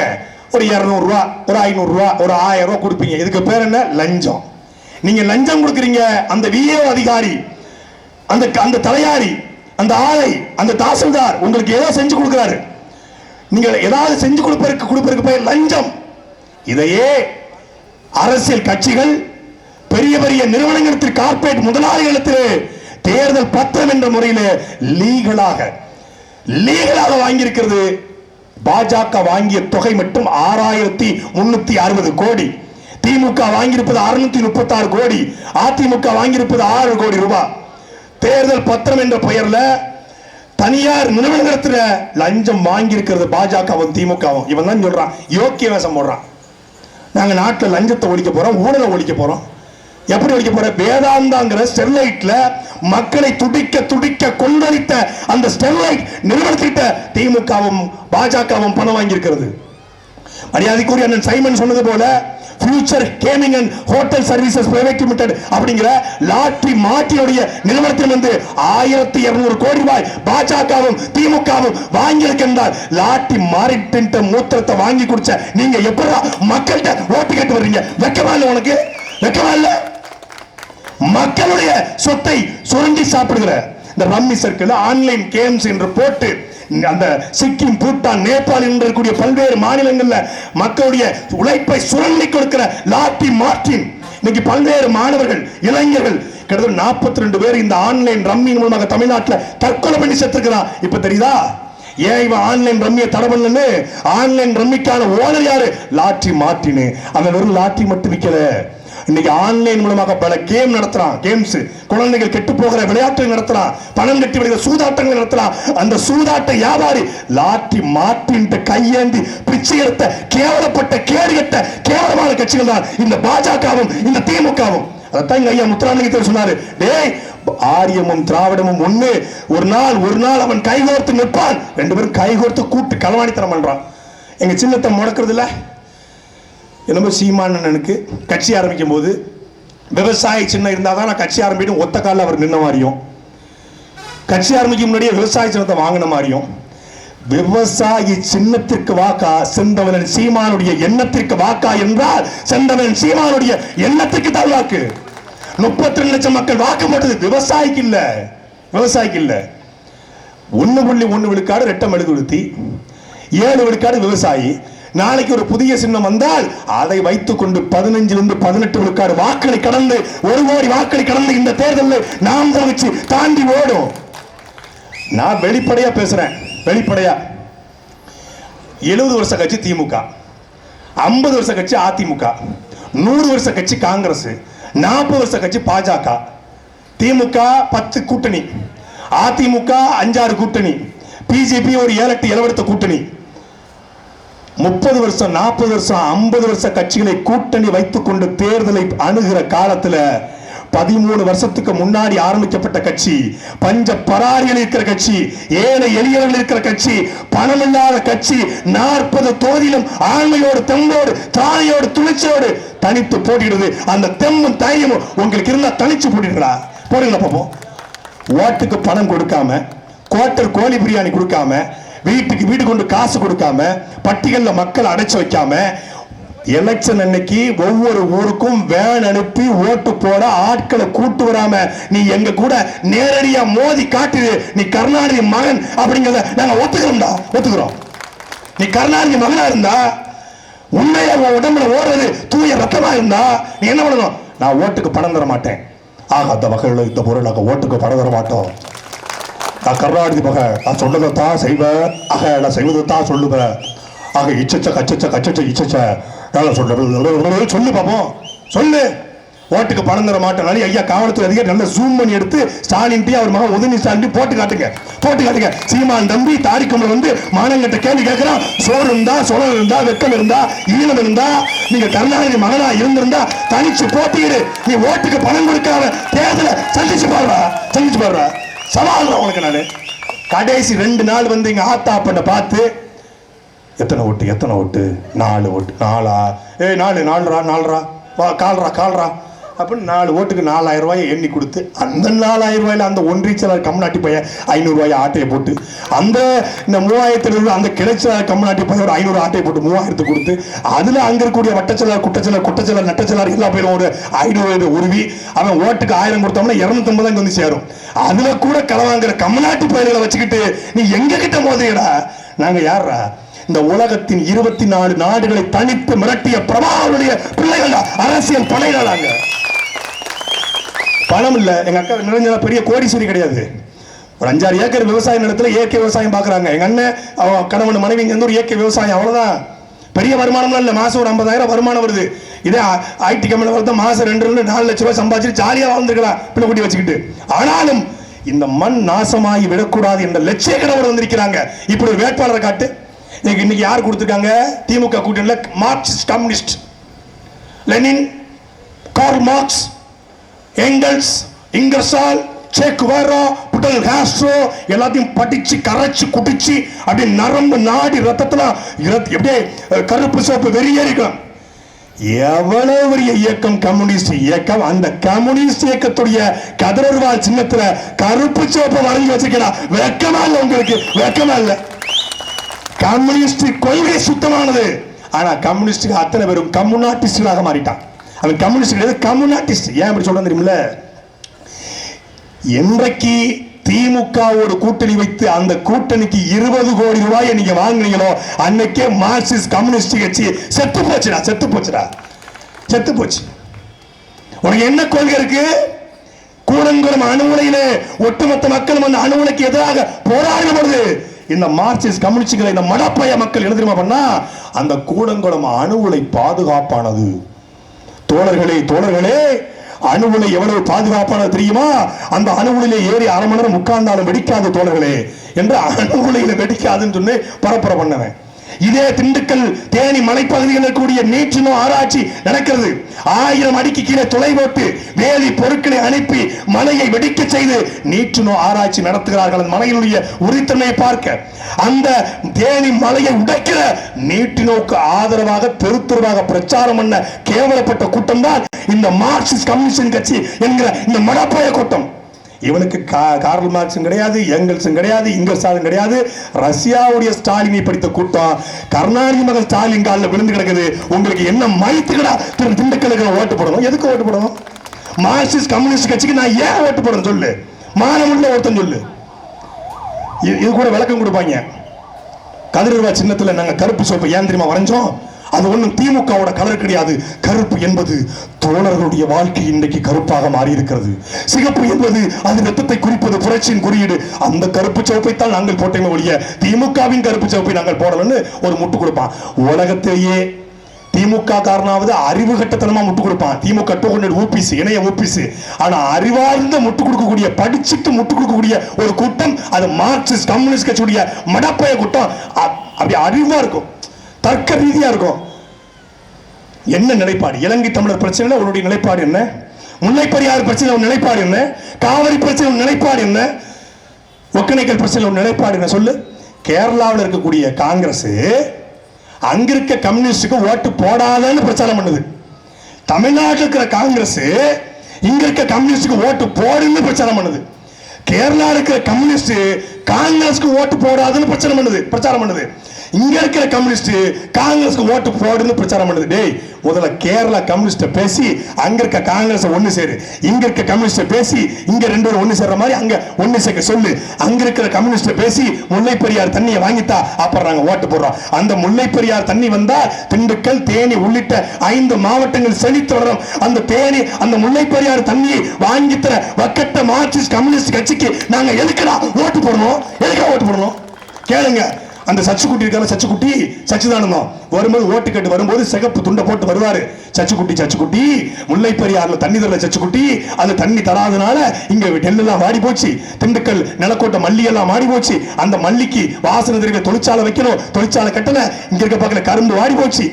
Speaker 1: ஒரு 200 ரூபா, ஒரு 500 ரூபா, ஒரு 1000 ரூபா கொடுப்பீங்க. இதுக்கு பேர் என்ன? லஞ்சம். நீங்க லஞ்சம் கொடுக்குறீங்க. அந்த விஏஓ அதிகாரி, அந்த தலையாரி, அந்த ஆலை, அந்த தாசில்தார் உங்களுக்கு ஏதோ செஞ்சு கொடுக்கிறாரு. நீங்க ஏதாவது செஞ்சு கொடுப்பதற்கு பேர் லஞ்சம். இதையே அரசியல் கட்சிகள், பெரிய பெரிய நிறுவனங்களுக்கு, கார்ப்பரேட் முதலாளிகளுக்கு தேர்தல் பத்திரம் என்ற முறையில் லீகலாக வாங்கியிருக்கிறது. பாஜக வாங்கிய தொகை மட்டும் 6360 கோடி, திமுக வாங்கியிருப்பது 636 கோடி, அதிமுக வாங்கியிருப்பது 6 கோடி ரூபாய். தேர்தல் பத்திரம் என்ற பெயர்ல தனியார் நிறுவனத்தில் லஞ்சம் வாங்கி இருக்கிறது பாஜகவும் திமுகவும். இவன் தான் சொல்றான், யோக்கிய வேஷம் போடுறான். நாங்க நாட்டில் லஞ்சத்தை ஒழிக்க போறோம், ஊழலை ஒழிக்க போறோம். எப்படி ஒழிக்க போற? வேதாந்தாங்கிற ஸ்டெர்லைட்ல மக்களை துடிக்க கொந்தளித்த அந்த ஸ்டெர்லைட் நிறுவனத்திட்ட திமுகவும் பாஜகவும் பணம் வாங்கி இருக்கிறது. மரியாதைக்குரிய அண்ணன் சைமன் சொன்னது போல future gaming and hotel services private limited அப்படிங்கிற லாட்டரி மாட்டினுடைய நிறுவனத்தில் வந்து 1200 கோடி ரூபாய் பாஜகவும் திமுகவும் வாங்கியிருக்கின்றார். லாட்டரி மாறிட்ட மூத்திரத்தை வாங்கி குடிச்ச நீங்க எப்படி மக்கள்கிட்ட ஓட்டு கேட்டு வர்றீங்க? வெக்கமா இல்ல உனக்கு? வெக்கமா இல்ல? மக்களுடைய சொத்தை சுரண்டி சாப்பிடுகிற இந்த ரம்மி சர்க்கிள், ஆன்லைன் கேம்ஸ் என்று போட்டு அந்த சிக்கிம், பூட்டான், நேபாள் இருக்கக்கூடிய பல்வேறு மாநிலங்கள்ல மக்களுடைய உழைப்பை சுரண்டி கொடுக்கிற லாட்டி மார்டின் இன்னைக்கு பல்வேறு மாணவர்கள், இளைஞர்கள் கிட்டத்தட்ட 42 பேர் இந்த ஆன்லைன் ரம்மி மூலமாக தமிழ்நாட்டில் தற்கொலை பண்ணி செத்துக்கிறான். இப்ப தெரியுதா ஏன் இவன் ஆன்லைன் ரம்மியை தடை பண்ணு? ஆன்லைன் ரம்மிக்கான ஓனர் யாரு? லாட்டி மார்டின். அவன் வெறும் லாட்டி மட்டும் விற்கல, இன்னைக்கு ஆன்லைன் மூலமாக பல கேம் நடத்துறான். கேம்ஸ், குழந்தைகள் கெட்டு போகிற விளையாட்டுகள் நடத்துறான், பணம் கட்டி விடுகிற சூதாட்டங்கள் நடத்துறான். அந்த சூதாட்ட வியாபாரி லாட்டி மார்டின் கையேந்தி பிச்சை எடுத்த கேவலப்பட்ட கேடுகட்ட கேவலமான கட்சிகள் தான் இந்த பாஜகவும் இந்த திமுகவும். அதைத்தான் இங்க ஐயா முத்துராமலிங்கத்தேவர் சொன்னாரு, டேய் ஆரியமும் திராவிடமும் ஒண்ணு, ஒரு நாள் அவன் கைகோர்த்து நிற்பான். 2 பேரும் கைகோர்த்து கூட்டு களவாணித்தனம் பண்றான். எங்க சின்னத்தை முடக்கிறது இல்ல. என்னமோ சீமானனுக்கு கட்சி ஆரம்பிக்கும் போது விவசாய சின்னம் இருந்தால் தான் நான் கட்சி ஆரம்பிக்கும் ஒத்த காலில் அவர் நின்ன மாதிரியும், கட்சி ஆரம்பிக்கும் முன்னாடியே விவசாய சின்னத்தை வாங்கின மாதிரியும், விவசாயி சின்னத்திற்கு வாக்கா செந்தவனன் சீமானுடைய எண்ணத்திற்கு வாக்கா என்றால் செந்தவனன் சீமானுடைய எண்ணத்திற்கு தான் வாக்கு. 32 லட்சம் மக்கள் வாக்கு போட்டது விவசாயிக்கு இல்ல. 1.1 விழுக்காடு ரெட்டை மெழுகுவர்த்தி, 7 விழுக்காடு விவசாயி. நாளைக்கு ஒரு புதிய சின்னம் வந்தால் அதை வைத்துக் கொண்டு 15 to 18 விழுக்காடு வாக்களை கடந்து 1 கோடி வாக்களை கடந்து இந்த தேர்தலில் நாம் வச்சு தாண்டி ஓடும். நான் வெளிப்படையா பேசுறேன், வெளிப்படையா. 70 வருஷ கட்சி திமுக, 50 வருஷ கட்சி அதிமுக, 100 வருஷ கட்சி காங்கிரஸ், 40 வருஷ கட்சி பாஜக. திமுக 10 கூட்டணி, அதிமுக 5-6 கூட்டணி, பிஜேபி ஒரு 7-8 இளவெடுத்த கூட்டணி. 30 வருஷம், 40 வருஷம், 50 வருஷ கட்சிகளை கூட்டணி வைத்துக் கொண்டு தேர்தலை அணுகிற காலத்தில் 13 வருஷத்துக்கு முன்னாடி ஆரம்பிக்கப்பட்ட கட்சி, பஞ்ச பராரிகள் இருக்கிற கட்சி, ஏழை எளியவர்கள் இருக்கிற கட்சி, பணம் இல்லாத கட்சி, 40 தொகுதியிலும் ஆண்மையோடு, தெம்போடு, தானையோடு, துணிச்சோடு தனித்து போட்டிடுது. அந்த தெம்பும் தைரியமும் உங்களுக்கு இருந்தா தனிச்சு போட்டிடுங்களா? போடுங்களா பாப்போம். ஓட்டுக்கு பணம் கொடுக்காம, குவார்டர் கோழி பிரியாணி கொடுக்காம, வீட்டுக்கு கொண்டு காசு கொடுக்காம, பட்டியல்ல மக்கள் அடைச்சு வைக்காம, எலெக்ஷன் அன்னைக்கு ஒவ்வொரு ஊருக்கும் வேன் அனுப்பி ஓட்டு போட ஆட்களை கூட்டு வராம நீ எங்க கூட நேரடியா மோதி காட்டுது நீ கருணாநிதி மகன் அப்படிங்கறத நாங்க ஒத்துக்கிறோம். நீ கருணாநிதி மகனா இருந்தா, உண்மையா உடம்புல ஓடுறது தூய ரத்தமா இருந்தா நீ என்ன பண்ணணும்? நான் ஓட்டுக்கு பணம் தர மாட்டேன். ஆக அந்த வகையில் இந்த பொருள் நாங்க ஓட்டுக்கு பணம் தர மாட்டோம். நான் கருணாநிதி மகன், நான் சொன்னதை தான் செய்வேன், நான் செய்வதை தான் சொல்லுவேன் ஆக இச்சச்ச கச்சச்ச கச்சச்ச இச்சச்ச சொல்லு பாப்போம், சொல்லு. ஓட்டுக்கு பணம் தர மாட்டேன் ஐயா காவல்துறை அதிகாரி நல்லா ஜூம் பண்ணி எடுத்து ஸ்டாலின் அவர் மகன் உதயநிதி ஸ்டாலின் போட்டு காட்டுங்க. சீமான் தம்பி தாரிக்கம்ல வந்து மானங்கிட்ட கேள்வி கேட்கிறான். சோறு இருந்தா, சொலம் இருந்தா, வெக்கம் இருந்தா, ஈனம் இருந்தா, நீங்க கருணாநிதி மகனா இருந்திருந்தா தனிச்சு போட்டியிடு. நீ ஓட்டுக்கு பணம் கொடுக்காம தேர்தலை சந்திச்சு பாடுறா. சவால் உனக்கு நானு. கடைசி 2 நாள் வந்து இங்க ஆத்தா பண்ண பார்த்து எத்தனை ஓட்டு 4 ஓட்டு 4ஆ 4 கால்ரா அப்படின்னு 4 ஓட்டுக்கு 4000 ரூபாயை எண்ணி கொடுத்து அந்த 4000 ரூபாயில அந்த ஒன்றியச்சலார் கம்நாட்டி பையன் 500 ரூபாய் ஆட்டையை போட்டு அந்த 3000 அந்த கிளைச்சலார் கம்நாட்டி பையன் ஒரு 500 ஆட்டையை போட்டு 3000 கொடுத்து அதுல அங்க இருக்கக்கூடிய வட்டச்சலார் குட்டச்சலார் நட்டச்சலார் எல்லா பேரும் ஒரு 500 உருவி அவன் ஓட்டுக்கு 1000 கொடுத்தோம்னா 250 தான் வந்து சேரும். அதுல கூட களவாங்கிற கம்நாட்டி பயிர்களை வச்சுக்கிட்டு நீ எங்க கிட்ட மோதுறா? நாங்க யாரா? இந்த உலகத்தின் 24 நாடுகளை தனித்து மிரட்டிய பிரபாவனுடைய பிள்ளைகள் அரசியல் படைகளாங்க. பணம் இல்ல. எங்க அக்கா நிரஞ்சனா பெரிய கோடீஸ்வரி கிடையாது. ஒரு 5-6 ஏக்கர் விவசாய நிலத்துல இயற்கை விவசாயம் பாக்குறாங்க. எங்க அண்ணன் அவன் கணவன் மனைவி இங்க ஒரு இயற்கை விவசாயம், அவ்வளவுதான். பெரிய வருமானம் இல்ல. மாசம் ஒரு 50,000 வருமானம் வருது. இதே ஐடி கம்பெனி வந்து மாசம் 2-4 லட்சம் ரூபாய் சம்பாதிச்சு ஜாலியா வாழ்ந்துருக்கலாம் பிள்ளை குட்டி வச்சுக்கிட்டு. ஆனாலும் இந்த மண் நாசமாகி விடக்கூடாது என்ற லட்சிய கணவர் வந்திருக்கிறாங்க. இப்படி ஒரு வேட்பாளரை காட்டு. இன்னைக்கு யார் கொடுத்திருக்காங்க? திமுக கூட்டணியில் Marxist communist, Lenin, Karl Marx, Engels, Ingersoll, Che Guevara, Fidel Castro எல்லாத்தையும் படிச்சு கரைச்சு குடிச்சு அப்படியே நரம்பு நாடி ரத்தத்துல எப்படியே கருப்பு சோப்பு வெறியேறிக்கலாம். எவ்வளவு பெரிய இயக்கம் கம்யூனிஸ்ட் இயக்கம். அந்த கம்யூனிஸ்ட் இயக்கத்துடைய கதிரவால் சின்னத்துல கருப்பு சோப்பை வரைஞ்சி வச்சிருக்கா. வெக்கமா இல்ல உங்களுக்கு? வெக்கமா இல்ல? கம்யூனிஸ்ட் கொள்கை சுத்தமானது. ஆனா கம்யூனிஸ்டுக்கு அத்தனை பேரும் கம்யூனாட்டிஸ்டாக மாறிட்டான். அவன் கம்யூனிஸ்ட் கிடையாது, கம்யூனாட்டிஸ்ட். ஏன் அப்படி சொல்றேன் தெரியுமில்ல? என்றைக்கு திமுகவோடு கூட்டணி வைத்து அந்த கூட்டணிக்கு 20 கோடி ரூபாயை நீங்க வாங்கினீங்களோ அன்னைக்கே மார்க்சிஸ்ட் கம்யூனிஸ்ட் கட்சி செத்து போச்சு. உனக்கு என்ன கொள்கை இருக்கு? கூடங்குளம் அணு உலையிலே ஒட்டுமொத்த மக்களும் அந்த அணு உலைக்கு எதிராக போராடும் பொழுது இந்த மார்க்சிஸ்ட் கம்யூனிஸ்டுகளை இந்த மடப்பைய மக்கள் என்ன தெரியுமா பண்ணா? அந்த கூடங்குளம் அணு உலை பாதுகாப்பானது. தோழர்களே அணு உலை எவ்வளவு பாதுகாப்பானது தெரியுமா? அந்த அணு உலையில ஏறி 1/2 மணி நேரம் உட்கார்ந்தாலும் வெடிக்காது தோழர்களே என்று அணு உலையில வெடிக்காதுன்னு சொல்லி பரப்புரை பண்ணவன். இதே திண்டுக்கல் தேனி மலைப்பகுதியில் இருக்கக்கூடிய நீற்றினோ ஆராய்ச்சி நடக்கிறது. 1000 அடிக்கு கீழே துளை போட்டு வேலி பொருட்களை அனுப்பி மலையை வெடிக்க செய்து நீற்றினோ ஆராய்ச்சி நடத்துகிறார்கள். அந்த மலையினுடைய உரித்தன்மையை பார்க்க அந்த தேனி மலையை உடைக்கிற நீட்டினோக்கு ஆதரவாக தெருவாக பிரச்சாரம் பண்ண கேவலப்பட்ட கூட்டம் தான் இந்த மார்க்சிஸ்ட் கம்யூனிஸ்ட் கட்சி என்கிற இந்த மடப்பய கூட்டம். இவனுக்கு கார்ல் மார்க்ஸும் கிடையாது, எங்கல்ஸும் கிடையாது, இங்கர்சாலும் கிடையாது. ரஷ்யாவுடைய ஸ்டாலினை படித்த கூட்டம் கருணாநிதி மகன் ஸ்டாலின் காலில் விழுந்து கிடக்குது. உங்களுக்கு என்ன மயத்துக்கடா திண்டுக்கலுக்கு ஓட்டு போடணும்? எதுக்கு ஓட்டு போடணும்? மார்க்சிஸ்ட் கம்யூனிஸ்ட் கட்சிக்கு நான் ஏன் ஓட்டு போடணும் சொல்லு? மானமுள்ள ஒருத்தன் சொல்லு. இது கூட விளக்கம் கொடுப்பாங்க. கதிரவா சின்னத்தில் நாங்கள் கருப்பு சோப்பை ஏன் தெரியுமா வரைஞ்சோம்? அது ஒன்றும் திமுகவோட கலர் கிடையாது. கருப்பு என்பது தோழர்களுடைய வாழ்க்கை இன்றைக்கு கருப்பாக மாறி இருக்கிறது. சிகப்பு என்பது அது ரத்தத்தை குறிப்பது, புரட்சியின் குறியீடு. அந்த கருப்பு சிவப்பை தான் நாங்கள் போட்டோமே ஒழிய திமுகவின் கருப்பு சிவப்பை நாங்கள் போடலன்னு ஒரு முட்டு கொடுப்பான். உலகத்திலேயே திமுக காரணாவது அறிவு கட்டத்தனமா முட்டு கொடுப்பான். திமுக 200 ஊபிசி இணைய ஊபிசி. ஆனா அறிவார்ந்த முட்டு கொடுக்கக்கூடிய, படிச்சுட்டு முட்டு கொடுக்கக்கூடிய ஒரு கூட்டம் அது மார்க்சிஸ்ட் கம்யூனிஸ்ட் கட்சியுடைய மடப்பய கூட்டம். அப்படி அறிவா இருக்கும், தர்க்க ரீதியா இருக்கும். என்ன நிலைப்பாடு? இலங்கை தமிழர் பிரச்சனை உன்னுடைய நிலைப்பாடு என்ன? முல்லை பெரியாறு பிரச்சனை ஒரு நிலைப்பாடு என்ன? காவிரி பிரச்சனை ஒரு நிலைப்பாடு என்ன? ஒக்கனைக்கல் பிரச்சனை ஒரு நிலைப்பாடு என்ன சொல்லு? கேரளாவில் இருக்கக்கூடிய காங்கிரஸ் அங்க இருக்க கம்யூனிஸ்டுக்கு ஓட்டு போடாதன்னு பிரச்சாரம் பண்ணுது. தமிழ்நாட்டில் இருக்கிற காங்கிரஸ் இங்க இருக்க கம்யூனிஸ்டுக்கு ஓட்டு போடுன்னு பிரச்சாரம் பண்ணுது. கேரளா இருக்கிற கம்யூனிஸ்ட் காங்கிரஸ்க்கு ஓட்டு போடாதுன்னு பிரச்சாரம் பண்ணுது. இங்க இருக்கிற கம்யூனிஸ்ட் காங்கிரஸ்க்கு ஓட்டு போடுன்னு பிரச்சாரம் பண்ணுது. டேய், முதல்ல கேரளா கம்யூனிஸ்ட் பேசி அங்க இருக்க காங்கிரஸ் ஒண்ணு சேரு, இங்க இருக்க கம்யூனிஸ்ட் பேசி இங்க 2 பேரும் ஒண்ணு சேர்ற மாதிரி அங்க ஒண்ணு சேர்க்க சொல்லு. அங்க இருக்கிற கம்யூனிஸ்ட் பேசி முல்லை பெரியார் தண்ணியை வாங்கித்தா, அப்புறம் நாங்க ஓட்டு போடுறோம். அந்த முல்லை பெரியார் தண்ணி வந்தா திண்டுக்கல், தேனி உள்ளிட்ட 5 மாவட்டங்கள் செழித்து வரும். அந்த தேனி அந்த முல்லை பெரியார் தண்ணியை வாங்கி தர வக்கட்ட மார்க்சிஸ்ட் கம்யூனிஸ்ட் கட்சிக்கு நாங்க எதுக்குடா ஓட்டு போடணும்? எதுக்கா ஓட்டு போடணும் கேளுங்க. அந்த சச்சுக்குட்டி இருக்கால, சச்சுக்குட்டி சச்சிதானந்தம் வரும்போது ஓட்டு கேட்டு வரும்போது சிகப்பு துண்டை போட்டு வருவாரு. சச்சுக்குட்டி முல்லை பெரியாறுல தண்ணி தரல சச்சுக்குட்டி, அந்த தண்ணி தராதனால இங்க நெல்லெல்லாம் வாடி போச்சு, திண்டுக்கல் நிலக்கோட்டை மல்லி எல்லாம் வாடி போச்சு, அந்த மல்லிக்கு வாசனை தெரிவிக்க தொழிற்சாலை வைக்கணும், தொழிற்சாலை கட்டல, இங்க இருக்க பக்கத்துல கரும்பு வாடி போச்சு,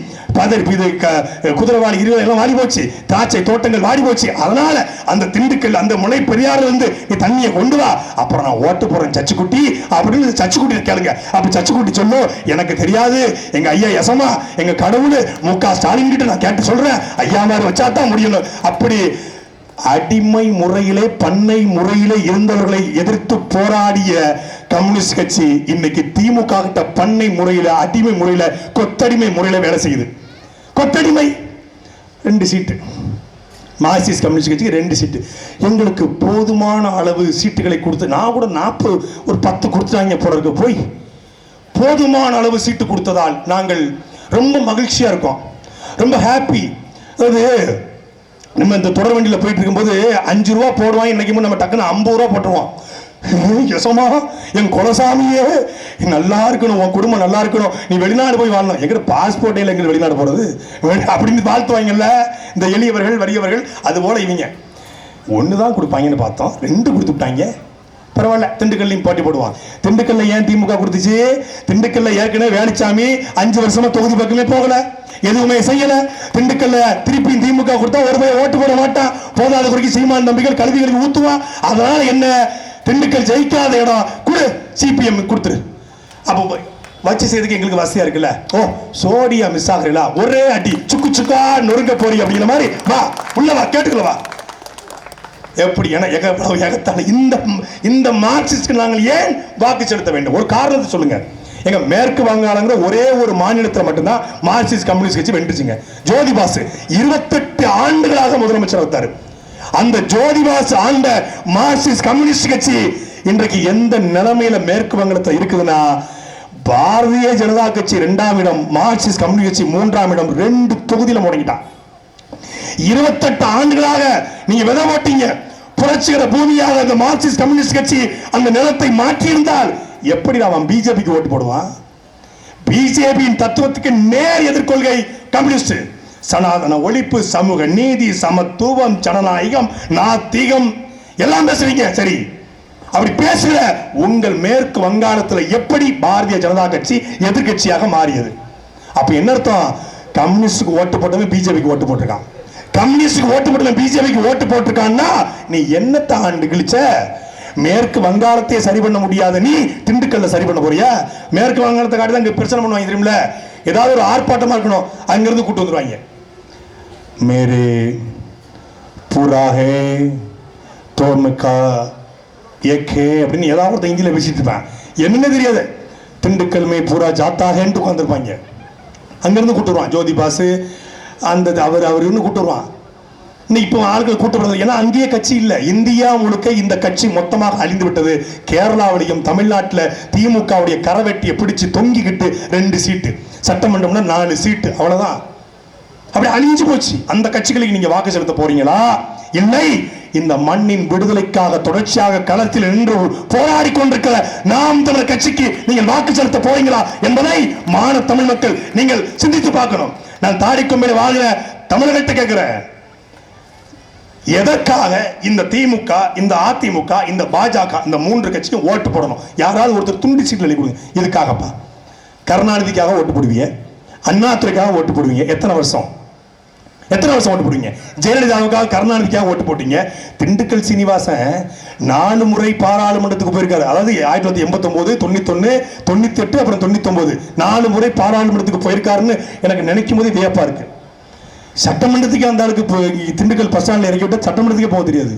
Speaker 1: குதிரைவாளி எல்லாம் வாடி போச்சு, திராட்சை தோட்டங்கள் வாடி போச்சு, அதனால அந்த திண்டுக்கல் அந்த முல்லை பெரியாறுல இருந்து நீ தண்ணியை கொண்டு வா, அப்புறம் நான் ஓட்டு போறேன் சச்சுக்குட்டி அப்படின்னு சச்சுக்குட்டி கேளுங்க. அப்ப சச்சுக்குட்டி சொல்லும், எனக்கு தெரியாது, எங்க ஐயா எசமா எங்க கடவுள் முக ஸ்டாலின் கிட்ட நான் கேட்டு சொல்றேன், ஐயா மாதிரி வச்சாதான் முடியணும். அப்படி அடிமை முறையிலே பண்ணை முறையிலே இருந்தவர்களை எதிர்த்து போராடிய கம்யூனிஸ்ட் கட்சி இன்னைக்கு திமுக கிட்ட பண்ணை முறையில அடிமை முறையில கொத்தடிமை முறையில வேலை செய்யுது. கொத்தடிமை 2 சீட்டு, மார்க்சிஸ்ட் கம்யூனிஸ்ட் கட்சிக்கு 2 சீட்டு. எங்களுக்கு போதுமான அளவு சீட்டுகளை கொடுத்து, நான் கூட 40 ஒரு 10 கொடுத்துட்டாங்க போல இருக்க, போய் போதுமான அளவு சீட்டு கொடுத்ததால் நாங்கள் ரொம்ப மகிழ்ச்சியா இருக்கோம், ரொம்ப ஹாப்பி. அதாவது நம்ம இந்த தொடர் வண்டியில் போயிட்டு இருக்கும்போது 5 ரூபா போடுவாங்க, இன்னைக்கு நம்ம டக்குன்னு 50 ரூபா போட்டுருவோம். யசமா என் குலசாமியே நல்லா இருக்கணும், உன் குடும்பம் நல்லா இருக்கணும், நீ வெளிநாடு போய் வாழணும், எங்கிட்ட பாஸ்போர்ட் இல்லை, எங்க வெளிநாடு போறது அப்படின்னு வாழ்த்துவாங்கல்ல இந்த எளியவர்கள் வறியவர்கள். அது போல இவங்க 1 தான் கொடுப்பாங்கன்னு பார்த்தோம், 2 கொடுத்து விட்டாங்க. பரவாயில்ல, திண்டுக்கல்லையும் போட்டி போடுவான். திண்டுக்கல்ல ஏன் திமுக கொடுத்துச்சு? திண்டுக்கல்ல ஏற்கனவே வேலுச்சாமி 5 வருஷமா தொகுதி பக்கமே போகல, எதுவுமே செய்யல. திண்டுக்கல்ல திருப்பி திமுக கொடுத்தா ஒரு போய் ஓட்டு போட மாட்டான், போதாத குறைக்கு சீமான் நம்பிகள் கல்விகளுக்கு ஊத்துவான். அதனால என்ன, திண்டுக்கல் ஜெயிக்காத இடம் கூட சிபிஎம் கொடுத்துரு. அப்போ வச்சு செய்யறதுக்கு எங்களுக்கு வசதியா இருக்குல்ல. ஓ சோடியா மிஸ் ஆகுறீங்களா, ஒரே அடி சுக்கு சுக்கா நொறுங்க போறீ அப்படிங்கிற மாதிரி, வா உள்ள வா, கேட்டுக்கல வா. எப்படி எகத்தால இந்த மார்க்சிஸ்டுக்கு நாங்கள் ஏன் வாக்கு செலுத்த வேண்டும்? ஒரு காரணத்தை சொல்லுங்க. எங்க மேற்கு வங்காளங்கிற ஒரே ஒரு மாநிலத்தில் மட்டும்தான் மார்க்சிஸ்ட் கம்யூனிஸ்ட் கட்சி வென்றுச்சுங்க. ஜோதிபாசு 28 ஆண்டுகளாக முதலமைச்சர் வந்தாரு. அந்த ஜோதிபாசு ஆண்ட மார்க்சிஸ்ட் கம்யூனிஸ்ட் கட்சி இன்றைக்கு எந்த நிலைமையில மேற்கு வங்கத்தில் இருக்குதுன்னா, பாரதிய ஜனதா கட்சி 2ஆம் இடம், மார்க்சிஸ்ட் கம்யூனிஸ்ட் கட்சி 3ஆம் இடம், 2 தொகுதியில முடங்கிட்டான். 28 ஆண்டுகளாக நீங்க விதை போட்டீங்க, புரட்சிகர பூமியாக அந்த மார்க்சிஸ்ட் கம்யூனிஸ்ட் கட்சி அந்த நிலத்தை மாற்றி இருந்தால் எப்படி அவன் பிஜேபிக்கு ஓட்டு போடுவான்? பிஜேபியின் தத்துவத்துக்கு நேர் எதிர்கொள்கை கம்யூனிஸ்ட். சனாதன ஒழிப்பு, சமூக நீதி, சமத்துவம், ஜனநாயகம், நாத்திகம் எல்லாம் பேசுறீங்க. சரி, அப்படி பேசுற உங்கள் மேற்கு வங்காளத்தில் எப்படி பாரதிய ஜனதா கட்சி எதிர்கட்சியாக மாறியது? அப்ப என்ன அர்த்தம்? கம்யூனிஸ்டுக்கு ஓட்டு போட்டவன் பிஜேபிக்கு ஓட்டு போட்டிருக்கான், கம்யூனிஸ்டுக்கு ஓட்டு போட்டவன் பிஜேபிக்கு ஓட்டு போட்டிருக்கான்னா நீ என்ன ஆண்டு கிழிச்ச? மேற்கு வங்காளத்தை சரி பண்ண முடியாத நீ திண்டுக்கல்ல சரி பண்ண போறியா? மேற்கு வங்காளத்தை காட்டி தான் இங்க பிரச்சனை பண்ணுவாங்க தெரியுமில்ல. ஏதாவது ஒரு ஆர்ப்பாட்டமா இருக்கணும், அங்கிருந்து கூட்டு வந்துருவாங்க. மேரே பூரா ஹே தோர்மிக்கா ஏகே அப்படின்னு ஏதாவது ஒரு இந்தியில பேசிட்டு இருப்பேன், என்னன்னு தெரியாது. திண்டுக்கல் மே பூரா ஜாத்தாகேன்ட்டு உட்காந்துருப்பாங்க. அங்கிருந்து கூட்டு வருவான் ஜோதிபாசு, அந்த அவர் கூட்டு வருவான். இன்னைக்கு இப்போ ஆட்கள் கூட்டப்படுறது, ஏன்னா அங்கேயே கட்சி இல்லை. இந்தியா முழுக்க இந்த கட்சி மொத்தமாக அழிந்து விட்டது. கேரளாவிலையும் தமிழ்நாட்டில் திமுகவுடைய கரவெட்டியை பிடிச்சு தொங்கிக்கிட்டு 2 சீட்டு, சட்டமன்றம்னா 4 சீட்டு, அவ்வளவுதான். அப்படி அழிஞ்சு போச்சு. அந்த கட்சிகளுக்கு நீங்க வாக்கு செலுத்த போறீங்களா? இல்லை, இந்த மண்ணின் விடுதலைக்காக தொடர்ச்சியாக களத்தில் நின்று போராடி கொண்டிருக்கிற நாம் தமிழர் கட்சிக்கு நீங்கள் வாக்கு செலுத்த போறீங்களா என்பதை மான தமிழ் மக்கள் நீங்கள் சிந்தித்து பார்க்கணும். நான் தாடிக்கொம்பையில வாழ்கிற தமிழர்கிட்ட கேட்கிறேன், எதற்காக இந்த திமுக, இந்த அதிமுக, இந்த பாஜக, இந்த 3 கட்சிக்கும் ஓட்டு போடணும்? யாராவது ஒருத்தர் துண்டு சீட்டில் எழுதி கொடுங்க. இதுக்காகப்பா கருணாநிதிக்காக ஓட்டு போடுவீங்க, அண்ணாதுரைக்காக ஓட்டு போடுவீங்க. எத்தனை வருஷம் ஓட்டு போடுவீங்க? ஜெயலலிதாவுக்காக, கருணாநிதிக்காக ஓட்டு போட்டீங்க. திண்டுக்கல் சீனிவாசன் 4 முறை பாராளுமன்றத்துக்கு போயிருக்காரு. அதாவது 1989, 91, 98, அப்புறம் 99, 4 முறை பாராளுமன்றத்துக்கு போயிருக்காருன்னு எனக்கு நினைக்கும் போது வியப்பா இருக்கு. சட்டமன்றத்துக்கு அந்த ஆளுக்கு திண்டுக்கல் பஸ் ஸ்டாண்ட்ல இறக்கி விட்டு சட்டமன்றத்துக்கே போக தெரியாது.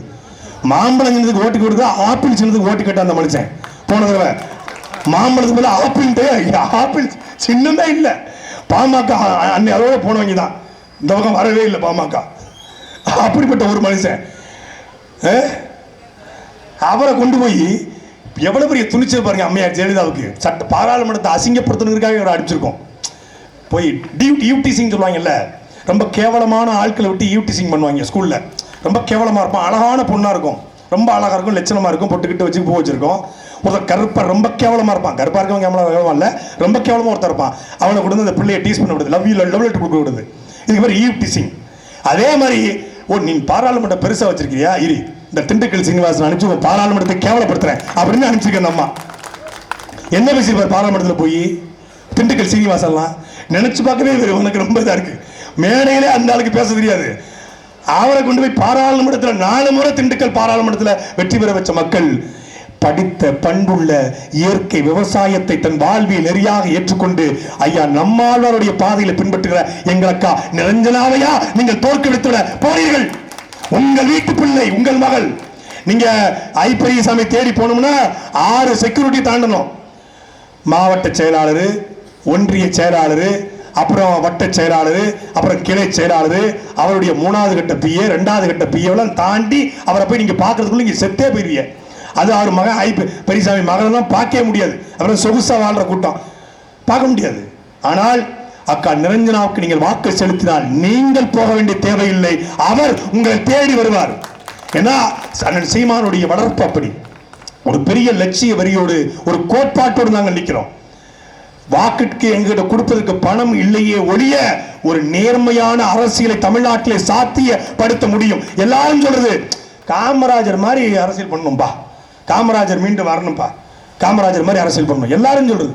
Speaker 1: மாம்பழம் சின்னத்துக்கு ஓட்டு கொடுத்தா ஆப்பிள் சின்னத்துக்கு ஓட்டு கேட்ட அந்த மனுஷன் போன தடவை மாம்பழத்துக்கு மேல ஆப்பிள் சின்னமே இல்லை. பாமக அன்னை அதோட போனவங்க தான், இந்த பக்கம் வரவே இல்லை பாமக. அப்படிப்பட்ட ஒரு மனுஷன் அவரை கொண்டு போய் எவ்வளவு பெரிய துணிச்சல் பாருங்க அம்மையார் ஜெயலலிதாவுக்கு. பாராளுமன்றத்தை அசிங்கப்படுத்துறதுக்காக இவரை அடிச்சிருக்கோம். போய் யூடிசிங் சொல்லுவாங்கல்ல, ரொம்ப கேவலமான ஆட்களை விட்டு யூடிசிங் பண்ணுவாங்க ஸ்கூல்ல. ரொம்ப கேவலமா இருப்பான், அழகான பொண்ணா இருக்கும், ரொம்ப அழகா இருக்கும், லட்சணமா இருக்கும், பொட்டுக்கிட்டு வச்சு பூ வச்சிருக்கோம். ஒருத்தர் கருப்பா ரொம்ப கேவலமா இருப்பான், கருப்பா இருக்கவங்க கேவலமா இல்ல, ரொம்ப கேவலமா ஒருத்தர் இருப்பான். அவனை கொண்டு வந்து அந்த பிள்ளையை டீஸ் பண்ண விடுது, லவ் யூ லவ் லெட்டர் கொடுக்க விடுது. இதுக்கு மாதிரி ஈவ் டீசிங். அதே மாதிரி நீ பாராளுமன்றம் பெருசா வச்சிருக்கியா, இரு இந்த திண்டுக்கல் சீனிவாசன் அனுப்பிச்சு பாராளுமன்றத்தை கேவலப்படுத்துறேன் அப்படின்னு அனுப்பிச்சிருக்கேன். அம்மா என்ன பேசியிருப்பார் பாராளுமன்றத்தில் போய்? திண்டுக்கல் சீனிவாசன்லாம் நினைச்சு பார்க்கவே உனக்கு ரொம்ப இதா இருக்கு. மேடையிலே அந்த ஆளுக்கு பேச தெரியாது. அவரை கொண்டு போய் பாராளுமன்றத்தில் 4 முறை திண்டுக்கல் பாராளுமன்றத்தில் வெற்றி பெற வச்ச மக்கள், படித்த பண்புள்ள இயற்கை விவசாயத்தை தன் வாழ்வியல் நெறியாக ஏற்றுக்கொண்டு ஐயா நம்மாழ்வாருடைய பாதையில பின்பற்றுகிற எங்கள் அக்கா நிரஞ்சனாவையா நீங்கள் தோற்கடித்துவிட போறீர்கள். உங்கள் வீட்டு பிள்ளை, உங்கள் மகள். நீங்க ஐ பெரியசாமி தேடி போனோம்னா 6 செக்யூரிட்டி தாண்டணும். மாவட்ட செயலாளர், ஒன்றிய செயலாளர், அப்புறம் வட்ட செயலாளர், அப்புறம் கிளை செயலாளர், அவருடைய 3வது கட்ட பிஏ, 2வது கட்ட பிஏவெல்லாம் தாண்டி அவரை போய் நீங்க பாக்குறதுக்குள்ள நீங்க செத்தே போயிருவீங்க. அது அவர் மகன் ஐ பெரியசாமி மகனெல்லாம் பார்க்கவே முடியாது. அப்புறம் சொகுசா வாழ்ற கூட்டம் பார்க்க முடியாது. ஆனால் அக்கா நிரஞ்சனாவுக்கு நீங்கள் வாக்கு செலுத்தினால் நீங்கள் போக வேண்டிய தேவையில்லை, அவர் உங்களை தேடி வருவார். ஏன்னா அண்ணன் சீமானுடைய வளர்ப்பு அப்படி ஒரு பெரிய லட்சிய வரியோடு, ஒரு கோட்பாட்டோடு நாங்கள் நிற்கிறோம். வாக்குக்கு எங்கிட்ட கொடுப்பதற்கு பணம் இல்லையே ஒழிய ஒரு நேர்மையான அரசியலை தமிழ்நாட்டிலே சாத்தியப்படுத்த முடியும். எல்லாரும் சொல்றது காமராஜர் மாதிரி அரசியல் பண்ணணும்பா, காமராஜர் மீண்டும் வரணும்பா, காமராஜர் மாதிரி அரசியல் பண்ணணும் எல்லாரும் சொல்றது.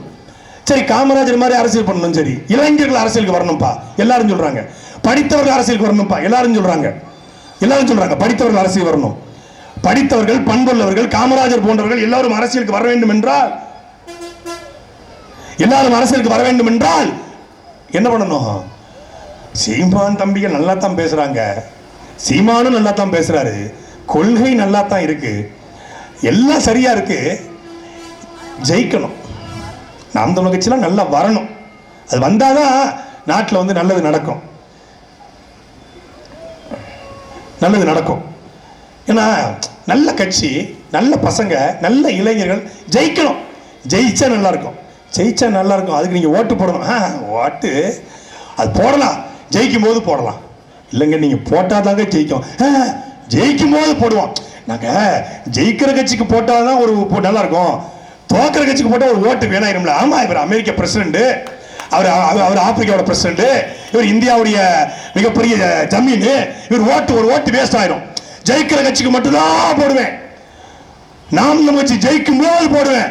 Speaker 1: சரி, காமராஜர் மாதிரி அரசியல் பண்ணணும், சரி, இளைஞர்கள் அரசியலுக்கு வரணும்பா எல்லாரும் சொல்றாங்க, படித்தவர்கள் அரசியலுக்கு வரணும்பா எல்லாரும் சொல்றாங்க, எல்லாரும் சொல்றாங்க படித்தவர்கள் அரசியல் வரணும், படித்தவர்கள் பண்புள்ளவர்கள் காமராஜர் போன்றவர்கள் எல்லாரும் அரசியலுக்கு வர வேண்டும் என்றால், எல்லாரும் அரசியலுக்கு வர வேண்டும் என்றால் என்ன பண்ணணும்? சீமான் தம்பிகள் நல்லா தான் பேசுறாங்க, சீமானும் நல்லா தான் பேசுறாரு, கொள்கை நல்லா தான் இருக்கு, எல்லாம் சரியா இருக்கு, ஜெயிக்கணும். நாம் தமிழர் கட்சியெல்லாம் நல்லா வரணும். அது வந்தாதான் நாட்டில் வந்து நல்லது நடக்கும், நல்லது நடக்கும். ஏன்னா நல்ல கட்சி, நல்ல பசங்க, நல்ல இளைஞர்கள் ஜெயிக்கணும். ஜெயிச்சா நல்லா இருக்கும், ஜெயிச்சா நல்லா இருக்கும். அதுக்கு நீங்க ஓட்டு போடணும். ஓட்டு அது போடலாம், ஜெயிக்கும் போது போடலாம். இல்லைங்க நீங்க போட்டாதாங்க ஜெயிக்கும். ஜெயிக்கும் போது போடுவோம். நாங்க ஜெயிக்கிற கட்சிக்கு போட்டாதான் ஒரு நல்லா இருக்கும், தோக்கிற கட்சிக்கு போட்டா ஒரு ஓட்டு வேணாயிரும்ல. ஆமா, இவர் அமெரிக்க பிரசிடண்ட், அவர் ஆப்பிரிக்காவோட பிரசிடண்ட், இவர் இந்தியாவுடைய மிகப்பெரிய ஜமீன், இவர் ஓட்டு ஒரு ஓட்டு வேஸ்ட் ஆயிரும். ஜெயிக்கிற கட்சிக்கு மட்டும்தான் போடுவேன், நாம் நம்ம கட்சி ஜெயிக்கும் போது போடுவேன்.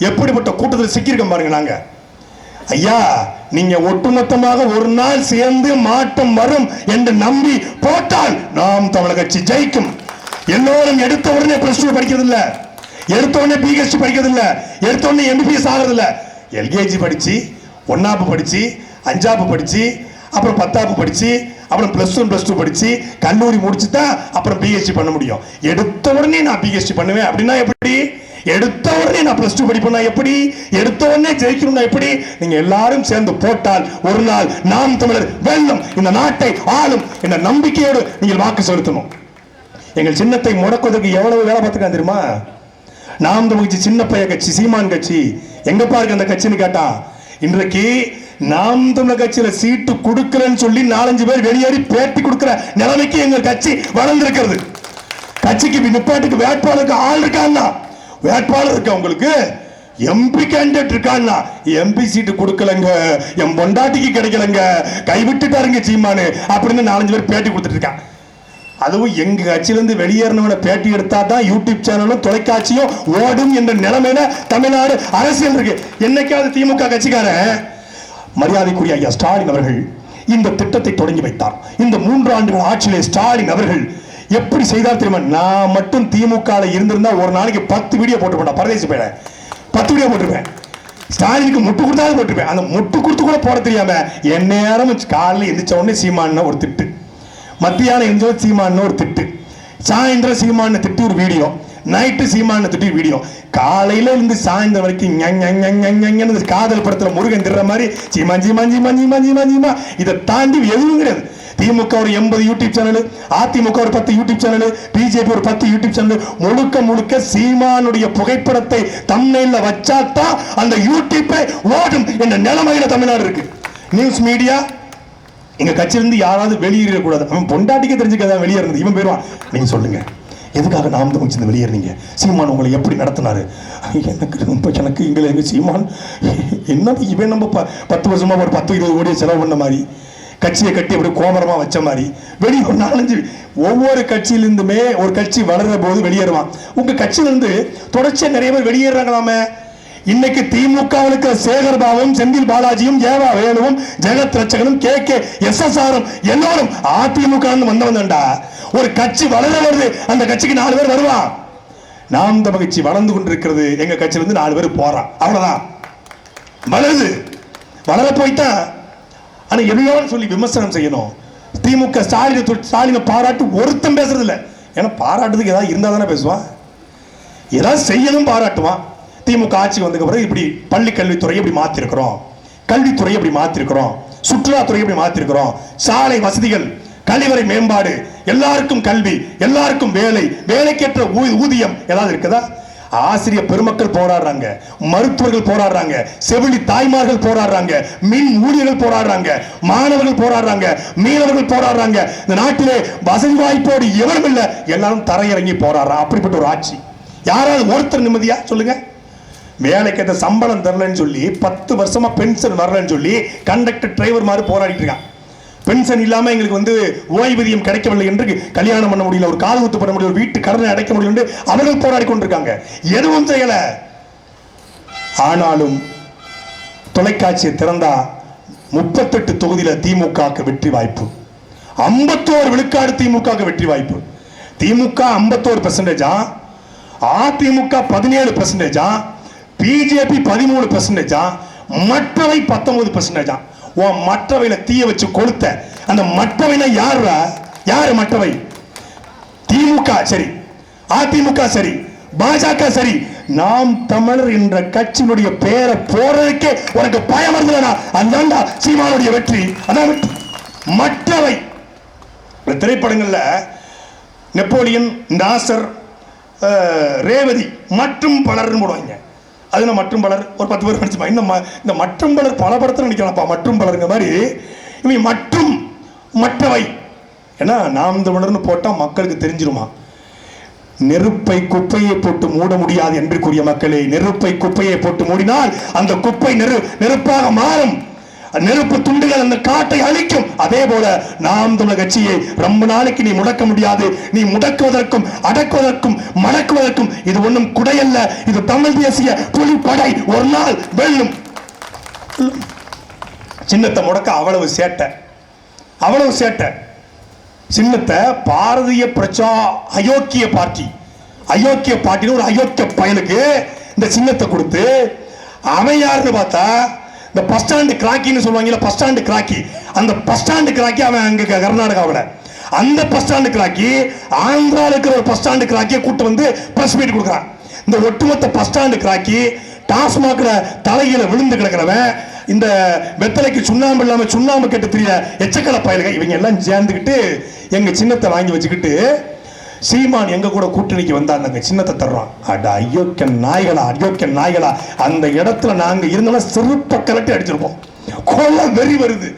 Speaker 1: எப்படிப்பட்ட கூட்டத்தில் சிக்கியிருக்கோம் பாருங்க. நாங்க ஐயா, நீங்க ஒட்டுமொத்தமாக ஒரு நாள் சேர்ந்து மாற்றம் வரும் என்று நம்பி போட்டால் நாம் தமிழர் கட்சி ஜெயிக்கும். எல்லோரும் எடுத்த உடனே பிளஸ் 2 படிக்கிறது இல்ல, எடுத்த உடனே பிஹெச்டி படிக்கிறது இல்ல, எடுத்த உடனே எம்பிபிஎஸ் ஆகிறது இல்ல. எல்கேஜி படிச்சு, 1ஆப்பு படிச்சு, 5ஆப்பு படிச்சு, அப்புறம் 10ஆப்பு படிச்சு, அப்புறம் +1 +2 படிச்சு கல்லூரி முடிச்சு தான் அப்புறம் பிஹெச்டி பண்ண முடியும். எடுத்த உடனே நான் பிஹெச்டி பண்ணுவேன் அப்படின்னா எப்படி? எடுத்த உடனே நான் +2 படிப்பேன்னா எப்படி? எடுத்த உடனே ஜெயிக்கணும்னா எப்படி? நீங்க எல்லாரும் சேர்ந்து போட்டால் ஒரு நாள் நாம் தமிழர் வெல்லும், இந்த நாட்டை ஆளும் என்ற நம்பிக்கையோடு நீங்கள் வாக்கு செலுத்தணும். எங்கள் சின்னத்தை முடக்குவதற்கு எவ்வளவு வேலை பார்த்துக்கான் தெரியுமா? நாம் தமிழ் கட்சி சின்ன பைய கட்சி, சீமான் கட்சி எங்க பாருங்க அந்த கட்சின்னு கேட்டா, இன்றைக்கு நாம் தமிழர் கட்சியில சீட்டு கொடுக்கலன்னு சொல்லி 4-5 பேர் வெளியேறி பேட்டி கொடுக்கிற நிலைமைக்கு எங்க கட்சி வளர்ந்திருக்கிறது. கட்சிக்கு நிப்பாட்டுக்கு வேட்பாளருக்கு ஆள் இருக்கான்னா, வேட்பாளர் இருக்க உங்களுக்கு எம்பி கேண்டிடேட் இருக்கான்னா, எம்பி சீட்டு கொடுக்கலங்க, என் பொண்டாட்டிக்கு கிடைக்கலங்க, கைவிட்டுட்டாருங்க சீமானு அப்படின்னு 4-5 பேர் பேட்டி கொடுத்துட்டு இருக்கான். அதுவும் எங்க கட்சியிலிருந்து வெளியேறினவனை பேட்டி எடுத்தா தான் யூடியூப் சேனலும் தொலைக்காட்சியும் ஓடும் என்ற நிலைமையில தமிழ்நாடு அரசியல் இருக்கு. என்னைக்காவது திமுக கட்சிக்காரன், மரியாதைக்குரிய ஐயா ஸ்டாலின் அவர்கள் இந்த திட்டத்தை தொடங்கி வைத்தார். இந்த 3 ஆண்டுகள் ஆட்சியிலே ஸ்டாலின் அவர்கள் எப்படி செய்தார் தெரியுமா? நான் மட்டும் திமுக இருந்திருந்தா ஒரு நாளைக்கு 10 வீடியோ போட்டுப்பேன், பரதேசி போயிட 10 வீடியோ போட்டிருப்பேன். ஸ்டாலினுக்கு முட்டு கொடுத்தாலும் போட்டிருப்பேன். அந்த முட்டு கொடுத்து கூட போட தெரியாம என் நேரம் காலையில் எந்திரிச்ச உடனே சீமான் ஒரு திட்டு, மத்தியானம் எந்திரிச்ச சீமான் ஒரு திட்டு, சாயந்தரம் சீமான் திட்டு ஒரு வீடியோ, நைட்டு சீமான திட்டி வீடியோ, காலையில இருந்து சாயந்தரம் வரைக்கும் காதல் படத்துல முருகன் திடுற மாதிரி சீமான் சீமான் சீமான் சீமான் சீமான் சீமா. இதை தாண்டி எதுவும் கிடையாது. திமுக ஒரு 80 யூடியூப் சேனல், அதிமுக ஒரு 10 யூடியூப் சேனல், பிஜேபி ஒரு 10 யூடியூப் சேனல், முழுக்க முழுக்க சீமானுடைய புகைப்படத்தை தம்ப்நெயில்ல வச்சாதான் அந்த யூடியூப்பை ஓடும் என்ற நிலைமையில தமிழ்நாடு இருக்கு. நியூஸ் மீடியா எங்க கட்சியிலிருந்து யாராவது வெளியேறக்கூடாது, அவன் பொண்டாட்டிக்கே தெரிஞ்சுக்காத வெளியே இருந்தது, இவன் போயிடுவான். நீங்க சொல்லுங்க, எதுக்காக நாம் தமிழ் வெளியேறீங்க? சீமான் உங்களை எப்படி நடத்தினாரு? எனக்கு எங்க சீமான் என்ன இவன் நம்ம 10 வருஷமா ஒரு 10-20 கோடியை செலவு பண்ண மாதிரி கட்சியை கட்டி அப்படி கோமரமா வச்ச மாதிரி வெளியே ஒரு 4-5 ஒவ்வொரு கட்சியிலிருந்துமே ஒரு கட்சி வளர்ற போது வெளியேறுவான். உங்க கட்சியிலிருந்து தொடர்ச்சியா நிறைய பேர் வெளியேறாங்களாமே. இன்னைக்கு திமுகவுக்கு சேகர் பாபுவும் செந்தில் பாலாஜியும் ஏவா வேணுவும் ஜெகத் ரட்சகனும் KKSSR எல்லாரும் அதிமுக வந்தவன்டா. ஒரு கட்சி வளர வருது, அந்த கட்சிக்கு 4 பேர் வருவான். நாம் தமிழ் கட்சி வளர்ந்து கொண்டிருக்கிறது, எங்க கட்சியிலிருந்து 4 பேர் போறான், அவ்வளவுதான். வளருது, வளர போய்தான். ஆனா எதையோ சொல்லி விமர்சனம் செய்யணும். திமுக ஸ்டாலினை பாராட்டு ஒருத்தம் பேசுறது இல்லை. ஏன்னா பாராட்டுறதுக்கு ஏதாவது இருந்தா தானே பேசுவான், ஏதாவது செய்யணும் பாராட்டுவான். திமுக ஆட்சி வந்ததுக்கு பிறகு இப்படி பள்ளி கல்வித்துறையை இப்படி மாத்திருக்கிறோம், கல்வித்துறையை இப்படி மாத்திருக்கிறோம், சுற்றுலாத்துறையை இப்படி மாத்திருக்கிறோம், சாலை வசதிகள், கழிவறை மேம்பாடு, எல்லாருக்கும் கல்வி, எல்லாருக்கும் வேலை, வேலைக்கேற்ற ஊதியம் ஏதாவது இருக்குதா? ஆசிரியர் பெருமக்கள் போராடுறாங்க, மருத்துவர்கள் போராடுறாங்க, செவிலி தாய்மார்கள் போராடுறாங்க, மின் ஊழியர்கள் போராடுறாங்க, மாணவர்கள் போராடுறாங்க, மீனவர்கள் போராடுறாங்க. இந்த நாட்டிலே வசதி வாய்ப்போடு எவரும் இல்லை, எல்லாரும் தரையிறங்கி போராடுறாங்க. அப்படிப்பட்ட ஒரு ஆட்சி. யாராவது ஒருத்தர் நிம்மதியா சொல்லுங்க? வேலைக்கு சம்பளம் தரலன்னு சொல்லி 10 வருஷமா பென்ஷன் வரலன்னு சொல்லி கண்டக்டர் டிரைவர் மாதிரி போராடிட்டு இருக்கான். பென்ஷன் இல்லாம எங்களுக்கு ஓய்வூதியம் கிடைக்கவில்லை என்று கல்யாணம் பண்ண முடியல, ஒரு காது குத்து பண்ண முடியல, ஒரு வீட்டு கடனை அடைக்க முடியல என்று அவர்கள் போராடி கொண்டிருக்காங்க. எதுவும் செய்யல. ஆனாலும் தொலைக்காட்சியை திறந்தா 38 தொகுதியில திமுக வெற்றி வாய்ப்பு, 51 விழுக்காடு திமுக வெற்றி வாய்ப்பு. திமுக 51%, அதிமுக 17%, பிஜேபி 13%, மற்றவை 19%. மற்றவையில தீய வச்சு கொளுத்த அந்த மற்றவைனா யாரு மற்றவை? திமுக சரி, அதிமுக சரி, பாஜக சரி, நாம் தமிழர் என்ற கட்சியினுடைய பேரை போறதுக்கே உனக்கு பயம் வருதுலடா, அதான்டா சீமானுடைய வெற்றி. அதான் மற்றவை. திரைப்படங்கள்ல நெப்போலியன், நாசர், ரேவதி மற்றும் பலர்னு போடுவாங்க. அதுல மற்றும் பலர் ஒரு 10 பேர் நடிச்சுப்பாங்க. இந்த மற்றும் பலர் பல படத்தில் நடிக்கலாம்ப்பா. மற்றும் பலருங்க மாதிரி இவங்க மற்றும் மற்றவை. ஏன்னா நாம் தமிழர்னு போட்டா மக்களுக்கு தெரிஞ்சிருமா? நெருப்பை குப்பையை போட்டு மூட முடியாது என்பதற்குரிய மக்களே, நெருப்பை குப்பையை போட்டு மூடினால் அந்த குப்பை நெருப்பாக மாறும். நெருப்பு துண்டுகள் அந்த காட்டை அழிக்கும். அதே போல நாம் தமிழர் கட்சியை ரொம்ப நாளைக்கு நீ முடக்க முடியாது. நீ முடக்குவதற்கும் அடக்குவதற்கும் மடக்குவதற்கும் இது ஒன்றும் குடையல்ல, இது தமிழ் தேசிய புலிப்படை ஒரு நாள் வெல்லும். சின்னத்தை முடக்க அவ்வளவு சேட்டை, அவ்வளவு சேட்டை. சின்னத்தை பாரதிய பிரஜா அயோக்கிய பார்ட்டின்னு ஒரு அயோக்கிய பயலுக்கு இந்த சின்னத்தை கொடுத்து அவன் யாருன்னு பார்த்தா இந்த பஸ் ஸ்டாண்டு கிராக்கின்னு சொல்லுவாங்கல்ல, பஸ் ஸ்டாண்டு கிராக்கி, அந்த பஸ் ஸ்டாண்டு கிராக்கி அவன் அங்க கர்நாடகாவில், அந்த பஸ் ஸ்டாண்டு கிராக்கி ஆந்திராவில் இருக்கிற ஒரு பஸ் ஸ்டாண்டு கிராக்கியை கூட்டு வந்து பிரஸ் மீட் கொடுக்குறான். இந்த ஒட்டுமொத்த பஸ் ஸ்டாண்டு கிராக்கி டாஸ்மாக்ல தலையில விழுந்து கிடக்கிறவன், இந்த வெத்தலைக்கு சுண்ணாம்பு இல்லாம சுண்ணாம்பு கட்டு தெரியல எச்சக்கலை பயல்கள், இவங்க எல்லாம் சேர்ந்துக்கிட்டு எங்க சின்னத்தை வாங்கி வச்சுக்கிட்டு சீமான் எங்க கூட கூட்டணிக்கு வந்தா நாங்க சின்னத்தை தர்றோம். அட அயோக்கிய நாய்களா, அந்த இடத்துல நாங்க இருந்தாலும் செருப்ப கலட்டி அடிச்சிருப்போம். கொலை வெறி வருது.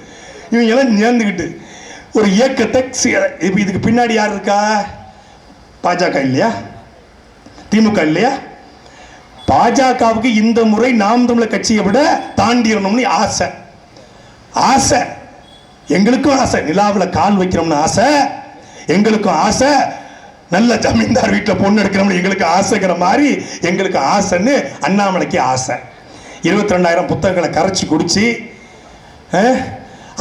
Speaker 1: இவங்க எல்லாம் சேர்ந்துக்கிட்டு ஒரு இயக்கத்தை. இதுக்கு பின்னாடி யார் இருக்கா? பாஜக இல்லையா? திமுக இல்லையா? பாஜகவுக்கு இந்த முறை நாம் தமிழர் கட்சியை விட தாண்டிடணும்னு ஆசை. எங்களுக்கும் ஆசை, நிலாவில் கால் வைக்கிறோம்னு ஆசை, எங்களுக்கும் ஆசை, நல்ல ஜமீன்தார் வீட்டில் பொண்ணு எடுக்கிறோம்னு எங்களுக்கு ஆசைங்கிற மாதிரி எங்களுக்கு ஆசைன்னு அண்ணாமலைக்கு ஆசை. 22,000 புத்தகங்களை கரைச்சி குடிச்சு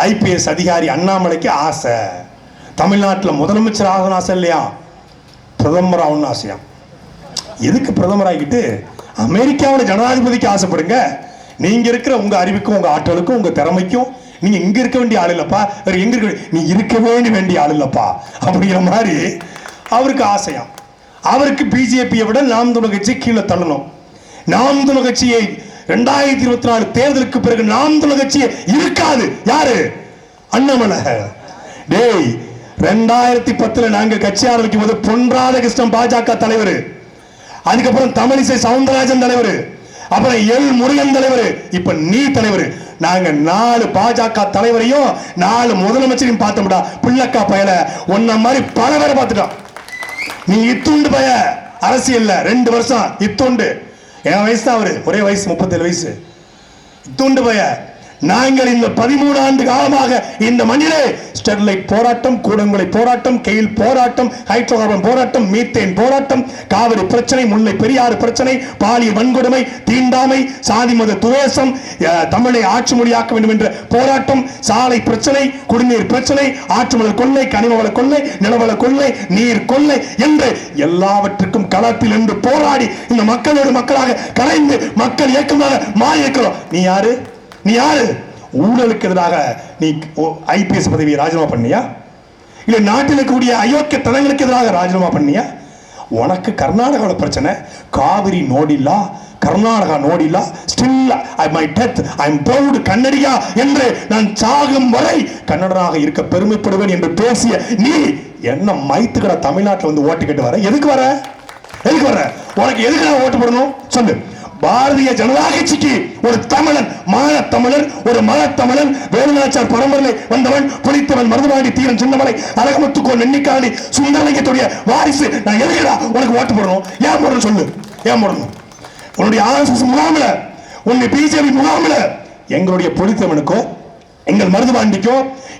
Speaker 1: IPS அதிகாரி அண்ணாமலைக்கு ஆசை. தமிழ்நாட்டில் முதலமைச்சர் ஆகணும் ஆசை இல்லையா? பிரதமர் ஆகணும்னு ஆசையா? எதுக்கு பிரதமர் ஆகிட்டு அமெரிக்காவோட ஜனாதிபதிக்கு ஆசைப்படுங்க. நீங்க இருக்கிற உங்க அறிவுக்கும் உங்க ஆற்றலுக்கும் உங்க திறமைக்கும் நீங்க இங்க இருக்க வேண்டிய ஆள் இல்லப்பா, வேற எங்க இருக்க, நீ இருக்க வேண்டிய ஆள் இல்லப்பா அப்படிங்கிற மாதிரி அவருக்கு ஆசையா. அவருக்கு பிஜேபியை விட நாம் தமிழர் கட்சி கீழே தள்ளணும். நாம் தமிழர் கட்சியை 2024 தேர்தலுக்கு பிறகு நாம் தமிழர் கட்சியை இருக்காது. யாரு? அண்ணாமலை. டேய், 2010 நாங்க கட்சி ஆரம்பிக்கும் போது பொன் ராதாகிருஷ்ணன் பாஜக தலைவர், அதுக்கப்புறம் தமிழிசை சவுந்தரராஜன் தலைவர், அப்புறம் எல் முருகன் தலைவர், இப்ப நீ தலைவர். நாங்க 4 பாஜக தலைவரையும் 4 முதலமைச்சரையும் பார்த்தோம்டா. பிள்ளக்கா பயல ஒன்ன மாதிரி பல பேரை பார்த்துட்டோம். நீ இத்துண்டு பய அரசியல்ல 2 வருஷம் இத்துண்டு. என் வயசு தான் அவரு, ஒரே வயசு 37 வயசு. இத்துண்டு பய. நாங்கள் இந்த 13 ஆண்டு காலமாக இந்த மண்ணிலே ஸ்டெர்லைட் போராட்டம், கூடங்குளை போராட்டம், கெயில் போராட்டம், ஹைட்ரோகார்பன் போராட்டம், மீத்தேன் போராட்டம், காவிரி பிரச்சனை, முல்லை பெரியாறு பிரச்சனை, பாலியல் வன்கொடுமை, தீண்டாமை, சாதி மத துவேஷம், தமிழை ஆட்சி மொழியாக்க வேண்டும் என்ற போராட்டம், சாலை பிரச்சனை, குடிநீர் பிரச்சனை, ஆற்றுமலர் கொள்ளை, கனிமவள கொள்ளை, நிலவள கொள்ளை, நீர் கொள்ளை என்று எல்லாவற்றுக்கும் களத்தில் என்று போராடி இந்த மக்களோடு மக்களாக கலைந்து மக்கள் இயக்கமாக மாறி இருக்கிறோம். நீ யாரு? நீ யாரு? ஊழலுக்கு எதிராக நீ ஐபிஎஸ் பதவியை ராஜினாமா பண்ணியா? இல்ல நாட்டில் இருக்கக்கூடிய அயோக்கிய தனங்களுக்கு எதிராக ராஜினாமா பண்ணியா? உனக்கு கர்நாடகாவில் பிரச்சனை, காவிரி நோடில்லா, கர்நாடகா நோடில்லா, still my death I am proud Kannadiga என்று நான் சாகும் வரை கன்னடராக இருக்க பெருமைப்படுவேன் என்று பேசிய நீ என்ன மைத்துக்கட தமிழ்நாட்டில் வந்து ஓட்டு கேட்டு வர? எதுக்கு வர? எதுக்கு வர? உனக்கு எதுக்கு நான் ஓட்டு போடணும் சொல்லு. பாரதிய ஜனதா கட்சிக்கு ஒரு தமிழன், மான தமிழர், ஒரு மத தமிழன், வேலுநாச்சியார் பரம்பரை வந்தவன், புலித்தவன், மருதுபாண்டி, தீரன் சின்னமலை, அழகமுத்துக்கோன், நென்னிக்காணி, சுந்தரலிங்கத்துடைய வாரிசு. நான் எதுக்குடா உனக்கு ஓட்டு போடணும்? ஏன் போடணும் சொல்லு. ஏன் போடணும்? உன்னுடைய RSS முகாமில, உன்னுடைய பிஜேபி முகாமில எங்களுடைய புலித்தவனுக்கோ, எங்கள் மருதுபாண்டிக்கோ,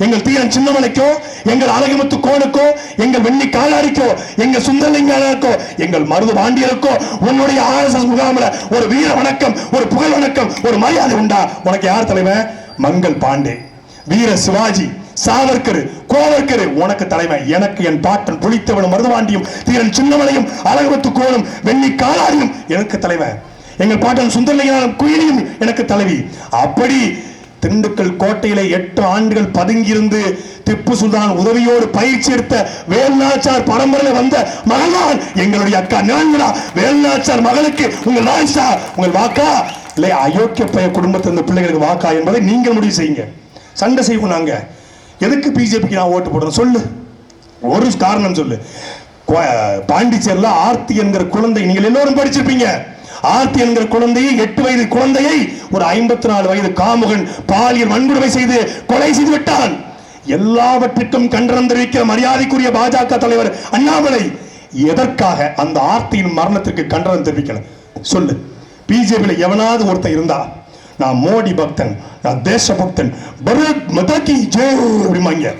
Speaker 1: எங்கள் தீரன் சின்னமலைக்கோ, எங்கள் அழகுமுத்து கோனுக்கோ, எங்கள் வெண்ணி காலாரிக்கோ, எங்கள் சுந்தரலிங்கோ, எங்கள் மருது பாண்டியருக்கோ உன்னுடைய RSS முகாமில் ஒரு வீர வணக்கம், ஒரு புகழ் வணக்கம், ஒரு மரியாதை உண்டா? உனக்கு யார் தலைவன்? மங்கள் பாண்டே, வீர சிவாஜி, சாவர்கர், கோவர்கர் உனக்கு தலைவன். எனக்கு என் பாட்டன் புலித்தவனும், மருதுபாண்டியும், தீரன் சின்னமலையும், அழகுமுத்து கோனும், வெண்ணி காலாரியும் எனக்கு தலைவன். எங்கள் பாட்டன் சுந்தரலிங்கம் குயிலியும் எனக்கு தலைவி. அப்படி திண்டுக்கல் கோட்டையிலே 8 ஆண்டுகள் பதுங்கியிருந்து திப்பு சுல்தான் உதவியோடு பயிற்சி எடுத்த வேலுநாச்சியார் பரம்பரையில் வந்த மகள்தான் எங்களுடைய அக்கா நிலங்களா. வேலுநாச்சியார் மகளுக்கு உங்கள் வாய்ஸா, உங்கள் வாக்கா இல்லை அயோக்கிய பைய குடும்பத்திலிருந்து பிள்ளைகளுக்கு வாக்கா என்பதை நீங்கள் முடிவு செய்யுங்க. சண்டை செய்வோம் நாங்க. எதுக்கு பிஜேபிக்கு நான் ஓட்டு போடணும் சொல்லு. ஒரு காரணம் சொல்லு. பாண்டிச்சேரியில் ஆர்த்தி என்கிற குழந்தை, நீங்கள் எல்லோரும் படிச்சிருப்பீங்க. ஆர்த்தி என்கிற குழந்தையை, 8 வயது குழந்தையை ஒரு 54 வயது காமுகன் பாலியல் வன்கொடுமை செய்து கொலை செய்து விட்டான். எல்லாவற்றுக்கும் கண்டனம் தெரிவிக்கிற மரியாதைக்குரிய பாஜக தலைவர் அண்ணாமலை எதற்காக அந்த ஆர்த்தியின் மரணத்திற்கு கண்டனம் தெரிவிக்கல சொல்லு. பிஜேபியில எவனாவது ஒருத்தன் இருந்தா, நான் மோடி பக்தன், நான் தேச பக்தன், பரத் மாதா கி ஜெய் அப்படிமாங்க.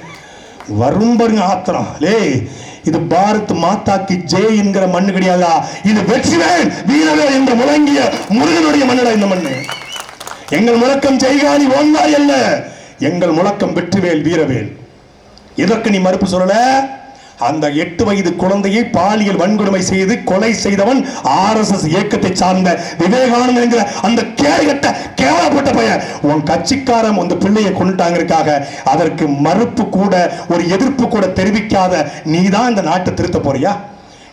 Speaker 1: வரும் பாருங்க ஆத்திரம். லே, இது பாரத் மாதா கி ஜெய் என்கிற மண்ணு கிடையாதா? இது வெற்றிவேல் வீரவேல் என்று முழங்கிய முருகனுடைய மண்ணடா இந்த மண்ணு. எங்கள் முழக்கம் ஜெய்காலி ஓங்காய் அல்ல, எங்கள் முழக்கம் வெற்றிவேல் வீரவேல். இதற்கு நீ மறுப்பு சொல்லல. அந்த 8 வயது குழந்தையை பாலியல் வன்கொடுமை செய்து கொலை செய்தவன் RSS இயக்கத்தை சார்ந்த விவேகானந்தன் என்கிற அந்த கேடுகட்ட கேவலப்பட்ட பையன். உன் கட்சிக்காரன் அந்த பிள்ளையை கொண்டுட்டாங்க, அதற்கு மறுப்பு கூட, ஒரு எதிர்ப்பு கூட தெரிவிக்காத நீ தான் இந்த நாட்டை திருத்த போறியா?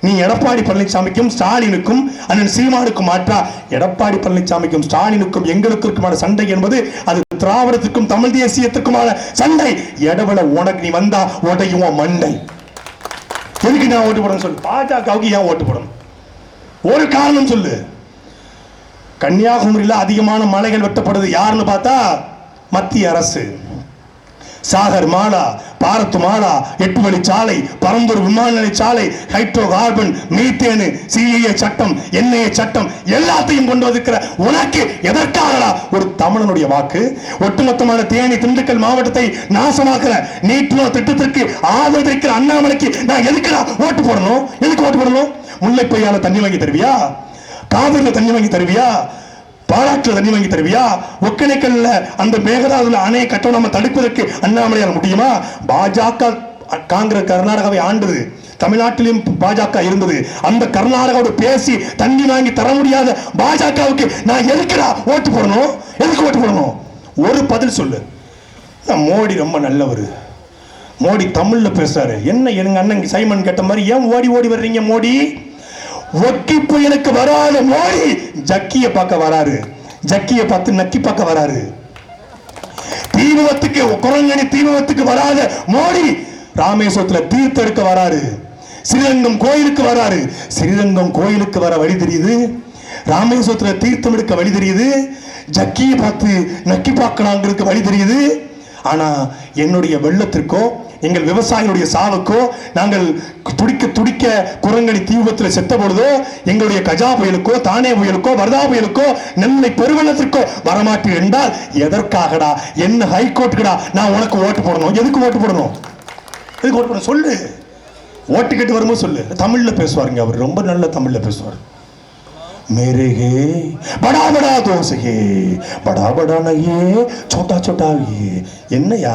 Speaker 1: நீ எடப்பாடி பழனிசாமிக்கும் ஸ்டாலினுக்கும் அண்ணன் சீமானுக்கும் மாற்றா. எடப்பாடி பழனிசாமிக்கும் ஸ்டாலினுக்கும் எங்களுக்குமான சண்டை என்பது அது திராவிடத்துக்கும் தமிழ் தேசியத்துக்குமான சண்டை. எடவள உனக்கு நீ வந்தா உடையும் மண்டை. எதுக்கு நான் ஓட்டு போடணும் சொல்லு. பாஜகவுக்கு ஏன் ஓட்டு போடணும்? ஒரு காரணம் சொல்லு. கன்னியாகுமரியில் அதிகமான மலைகள் வெட்டப்படுது யாருன்னு பார்த்தா மத்திய அரசு. சாகர் மாலா, பாரத் மாலா, 8 வழிச்சாலை, பரந்தூர் விமான நிலையச்சாலை, ஹைட்ரோ கார்பன், மீத்தேனு, சிஏஏ சட்டம், என்ஐஏ சட்டம் எல்லாத்தையும் கொண்டு வந்திருக்கிற உனக்கு எதற்காக ஒரு தமிழனுடைய வாக்கு? ஒட்டுமொத்தமான தேனி திண்டுக்கல் மாவட்டத்தை நாசமாக்குற நீட்னோ திட்டத்திற்கு ஆதரவு அண்ணாமலைக்கு நான் எதுக்குடா ஓட்டு போடணும்? எதுக்கு ஓட்டு போடணும்? முல்லை பெரியால தண்ணி வாங்கி தருவியா? காவிரியில தண்ணி வாங்கி தருவியா? பாலாற்றில் தண்ணி வாங்கி தருவியா? ஒக்கணைக்கல்ல அந்த மேகதாதுல அணையை கட்ட நம்ம தடுப்பதற்கு அண்ணாமலையால் முடியுமா? பாஜக காங்கிரஸ் கர்நாடகாவை ஆண்டது, தமிழ்நாட்டிலும் பாஜக இருந்தது. அந்த கர்நாடகாவோட பேசி தண்ணி வாங்கி தர முடியாத பாஜகவுக்கு நான் எதுக்குடா ஓட்டு போடணும்? எதுக்கு ஓட்டு போடணும்? ஒரு பதில் சொல்லு. மோடி ரொம்ப நல்லவர், மோடி தமிழ்ல பேசுறாரு. என்ன எங்க அண்ணன் சைமன் கேட்ட மாதிரி ஏன் ஓடி ஓடி வர்றீங்க? மோடி ஒக்கி புயலுக்கு வராத மோடி ஜக்கிய பார்க்க வராரு, ஜக்கிய பார்த்து நக்கி பார்க்க வராரு. தீவிரத்துக்கு குரங்கணி தீவிரத்துக்கு வராத மோடி ராமேஸ்வரத்துல தீர்த்த எடுக்க வராரு, ஸ்ரீரங்கம் கோயிலுக்கு வராரு. ஸ்ரீரங்கம் கோயிலுக்கு வர வழி தெரியுது, ராமேஸ்வரத்துல தீர்த்தம் எடுக்க வழி தெரியுது, ஜக்கிய பார்த்து நக்கி பார்க்கலாங்கிறதுக்கு வழி தெரியுது. ஆனா என்னுடைய வெள்ளத்திற்கோ எங்கள் விவசாயிகளுடைய சாவுக்கோ, நாங்கள் துடிக்க துடிக்க குரங்கணி தீ விபத்தில் செத்த பொழுதோ, எங்களுடைய கஜா புயலுக்கோ, தானே புயலுக்கோ, வர்தா புயலுக்கோ, நெல்லை பெருவெள்ளத்திற்கோ வரமாட்டீர்கள் என்றால் எதற்காகடா? என்ன ஹைகோர்ட்டுக்குடா நான் உனக்கு ஓட்டு போடணும்? எதுக்கு ஓட்டு போடணும்? எதுக்கு ஓட்டு போடணும் சொல்லு. ஓட்டு கேட்டு வரும்போது சொல்லு. தமிழ்ல பேசுவாருங்க, அவர் ரொம்ப நல்ல தமிழ்ல பேசுவார். मेरे है बड़ा बड़ा दोस्त है, बड़ा बड़ा नहीं छोटा छोटा है. என்னையா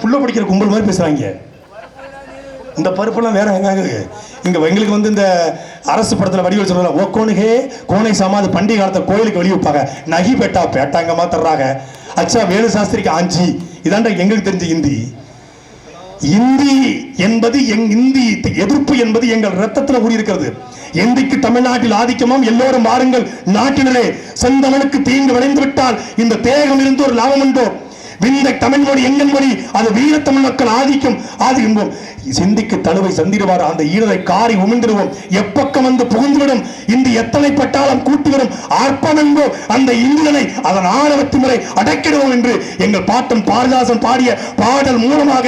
Speaker 1: புள்ள படிக்கிற கும்பல் மாதிரி பேசுறாங்க. இந்த பருப்பெல்லாம் வேற எங்காக இங்க எங்களுக்கு வந்து இந்த அரசு படத்துல வடிவல் சொல்றாங்க, ஓ கோணுகே கோனை சமாதி பண்டிகை காலத்தை கோயிலுக்கு வெளியே வைப்பாங்க. நகி பேட்டா பேட்டாங்க மாத்துறாங்க. அச்சா வேலு சாஸ்திரிக்கு ஆஞ்சி. இதாண்டா எங்களுக்கு தெரிஞ்ச இந்தி. இந்தி என்பது இந்தி எதிர்ப்பு என்பது எங்கள் ரத்தத்தில் ஊறி இருக்கிறது. இந்திக்கு தமிழ்நாட்டில் ஆதிக்கமும் எல்லோரும் வாருங்கள் நாட்டினரே, செந்தமனுக்கு தீங்கு விளைந்து விட்டால் இந்த தேகம் இருந்து ஒரு லாபம் உண்டோ? விந்தை தமிழ் மொழி எங்கள் மொழி, அது வீர தமிழ் மக்கள் ஆதிக்கும் ஆதிக்கும்போம். சிந்திக்கு தழுவை சந்திடுவார் அந்த ஈரரை காரி உமிழ்ந்திடுவோம். எப்பக்கம் வந்து புகுந்துவிடும் இந்தி எத்தனை பட்டாளம் கூட்டிவிடும் ஆர்ப்பம் என்போ அந்த இந்தியனை அதன் ஆணவத்து முறை அடக்கிடுவோம் என்று எங்கள் பாட்டன் பாரதாசன் பாடிய பாடல் மூலமாக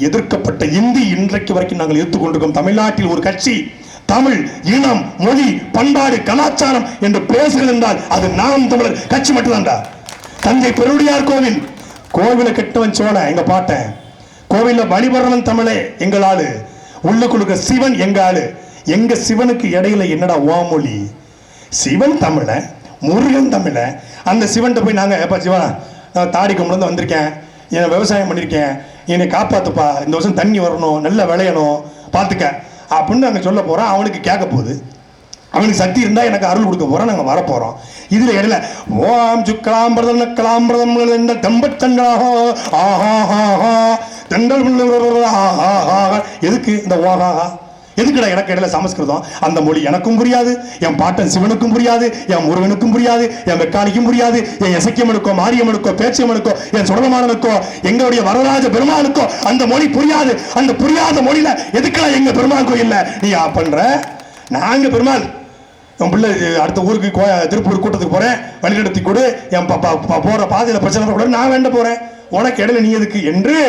Speaker 1: எதிர்க்கப்பட்ட இந்தி இன்றைக்கு வரைக்கும் நாங்கள் எதிர்த்துக் கொண்டிருக்கோம். தமிழ்நாட்டில் ஒரு கட்சி தமிழ் இனம் மொழி பண்பாடு கலாச்சாரம் என்று பேசுகிறது என்றால் அது நாம் தமிழர் கட்சி மட்டும்தான்டா. தஞ்சை பெருவுடையார் கோவில், கோவிலை கட்டுவன் சோழ எங்க பாட்டேன், கோவில்ல வழிபடுறவன் தமிழே எங்கள் ஆளு, உள்ளுக்குள்ள சிவன் எங்க ஆளு. எங்க சிவனுக்கு இடையில என்னடா ஓமொழி? சிவன் தமிழ, முருகன் தமிழ. அந்த சிவன் போய் நாங்க எப்ப சிவன் தாடி கும்பிட்டு வந்திருக்கேன், என் விவசாயம் பண்ணிருக்கேன், என்னை காப்பாத்துப்பா, இந்த வருஷம் தண்ணி வரணும், நல்லா விளையணும் பார்த்துக்க அப்படின்னு நாங்கள் சொல்ல போகிறோம். அவனுக்கு கேட்க போகுது, அவனுக்கு சக்தி இருந்தால் எனக்கு அருள் கொடுக்க போகிறோம், நாங்கள் வரப்போகிறோம். இதில் இடையில ஓம் சுக்கலாம்பிரதம் கலாம்பிரதம் தம்பத்தண்டாக ஆஹா தண்டல் எதுக்கு இந்த ஓஹாஹா எதுக்குடா? எனக்கு இடையில சமஸ்கிருதம் அந்த மொழி எனக்கும் புரியாது, என் பாட்டன் சிவனுக்கும் புரியாது, என் முருகனுக்கும் புரியாது, என் வெக்காளிக்கும் புரியாது, என் இசக்கியம்மனுக்கோ மாரியம்மனுக்கோ பேச்சியம்மனுக்கோ என் சுடலமானனுக்கோ எங்களுடைய வரராஜ பெருமானுக்கோ அந்த மொழி புரியாது. அந்த புரியாத மொழியில எதுக்குடா எங்க பெருமாள் கோயில்ல நீ பண்ற? நாங்க பெருமாள் என் பிள்ளை அடுத்த ஊருக்கு திருப்பூர் கூட்டத்துக்கு போறேன், வழிநடத்தி கொடு, என் போற பாதையில பிரச்சனை கூட நான் வேண்ட போறேன், உனக்கு இடையில நீ எதுக்கு என்று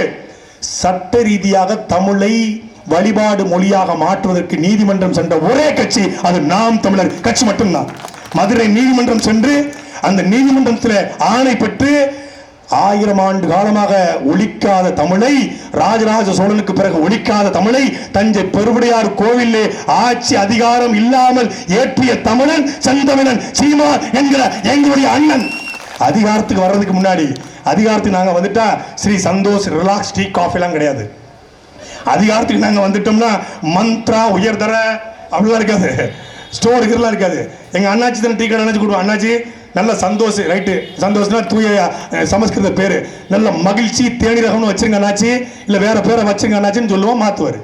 Speaker 1: சட்ட ரீதியாக தமிழை வழிபாடு மொழியாக மாற்றுவதற்கு நீதிமன்றம் சென்ற ஒரே கட்சி அது நாம் தமிழர் கட்சி மட்டும்தான். மதுரை நீதிமன்றம் சென்று அந்த நீதிமன்றத்தில் ஆணை பெற்று 1000 ஆண்டு காலமாக ஒழிக்காத தமிழை, ராஜராஜ சோழனுக்கு பிறகு ஒழிக்காத தமிழை தஞ்சை பெருவுடையார் கோவிலே ஆட்சி அதிகாரம் இல்லாமல் ஏற்றிய தமிழன் செந்தமிழன் சீமான் என்கிற எங்களுடைய அண்ணன். அதிகாரத்துக்கு வர்றதுக்கு முன்னாடி, அதிகாரத்துக்கு நாங்க வந்துட்டா Shri Santhosh relax tea coffee எல்லாம் கிடையாது. அதிகாரத்துக்கு நாங்க வந்துட்டோம்னா மந்த்ரா உயர்தர அப்படிலாம் இருக்காது, ஸ்டோர் இதெல்லாம் இருக்காது. எங்க அண்ணாச்சி தானே டீ கடை அண்ணாச்சி கொடுவோம், அண்ணாச்சி நல்ல சந்தோஷ் ரைட்டு, சந்தோஷ்னா தூய சமஸ்கிருத பேரு, நல்ல மகிழ்ச்சி தேனிரகம்னு வச்சுருங்க அண்ணாச்சி, இல்லை வேற பேரை வச்சுருங்க அண்ணாச்சின்னு சொல்லுவோம், மாற்றுவார்.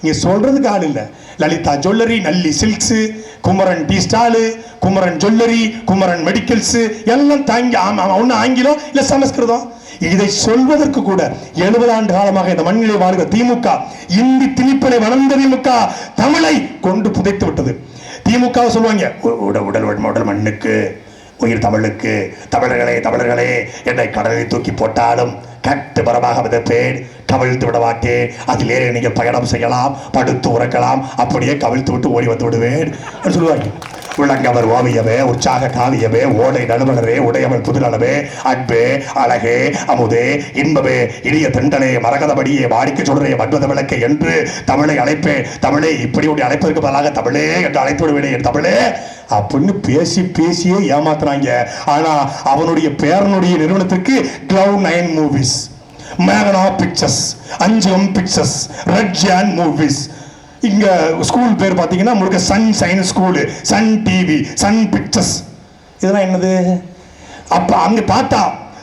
Speaker 1: இங்கே சொல்றதுக்கு ஆள் இல்லை. Lalitha jewellery, Nalli silks, Kumaran tea stall, Kumaran jewellery, Kumaran medicals எல்லாம் தாங்கி ஒன்று ஆங்கிலம் இல்லை சமஸ்கிருதம். இதை சொல்வதற்கு கூட 70 ஆண்டு காலமாக இந்த மண்ணிலே வாழ்கிற திமுக, இந்தி திணிப்பனை வளர்ந்த திமுக தமிழை கொண்டு புதைத்து விட்டது. திமுக சொல்லுவாங்க உடல் மண்ணுக்கு உயிர் தமிழுக்கு, தமிழர்களே என்னை கடலில் தூக்கி போட்டாலும் கட்டுமரமாக விதப்பேன், கவிழ்த்து விட மாட்டேன், அதிலே நீங்கள் பயணம் செய்யலாம், படுத்து உறக்கலாம், அப்படியே கவிழ்த்து விட்டு ஓடி வந்து விடுவேன் சொல்லுவாங்க. உள்ளங்கவர் ஓவியவே, உற்சாக காவியவே, ஓடை நடுவலரே, உடையவன் புதுநலவே, அன்பே அழகே அமுதே இன்பமே இனிய தெண்டலே மரகதபடியே வாடிக்கை சொல்றே மன்மத விளக்கை என்று தமிழை அழைப்பேன். தமிழை இப்படி ஒன்று அழைப்பதற்கு பதிலாக தமிழே என்று அழைத்து விடுவேன் என் தமிழே அப்படின்னு பேசியே ஏமாத்துறாங்க. ஆனா அவனுடைய பேரனுடைய நிறுவனத்திற்கு Cloud9 மூவிஸ், மேகனா pictures, Anjam pictures, red giant movies, இங்க ஸ்கூல் பேர் பாத்தீங்கன்னா முழுக்க sun science school, sun TV, sun pictures. இதெல்லாம் என்னது? அப்ப அங்க பார்த்தா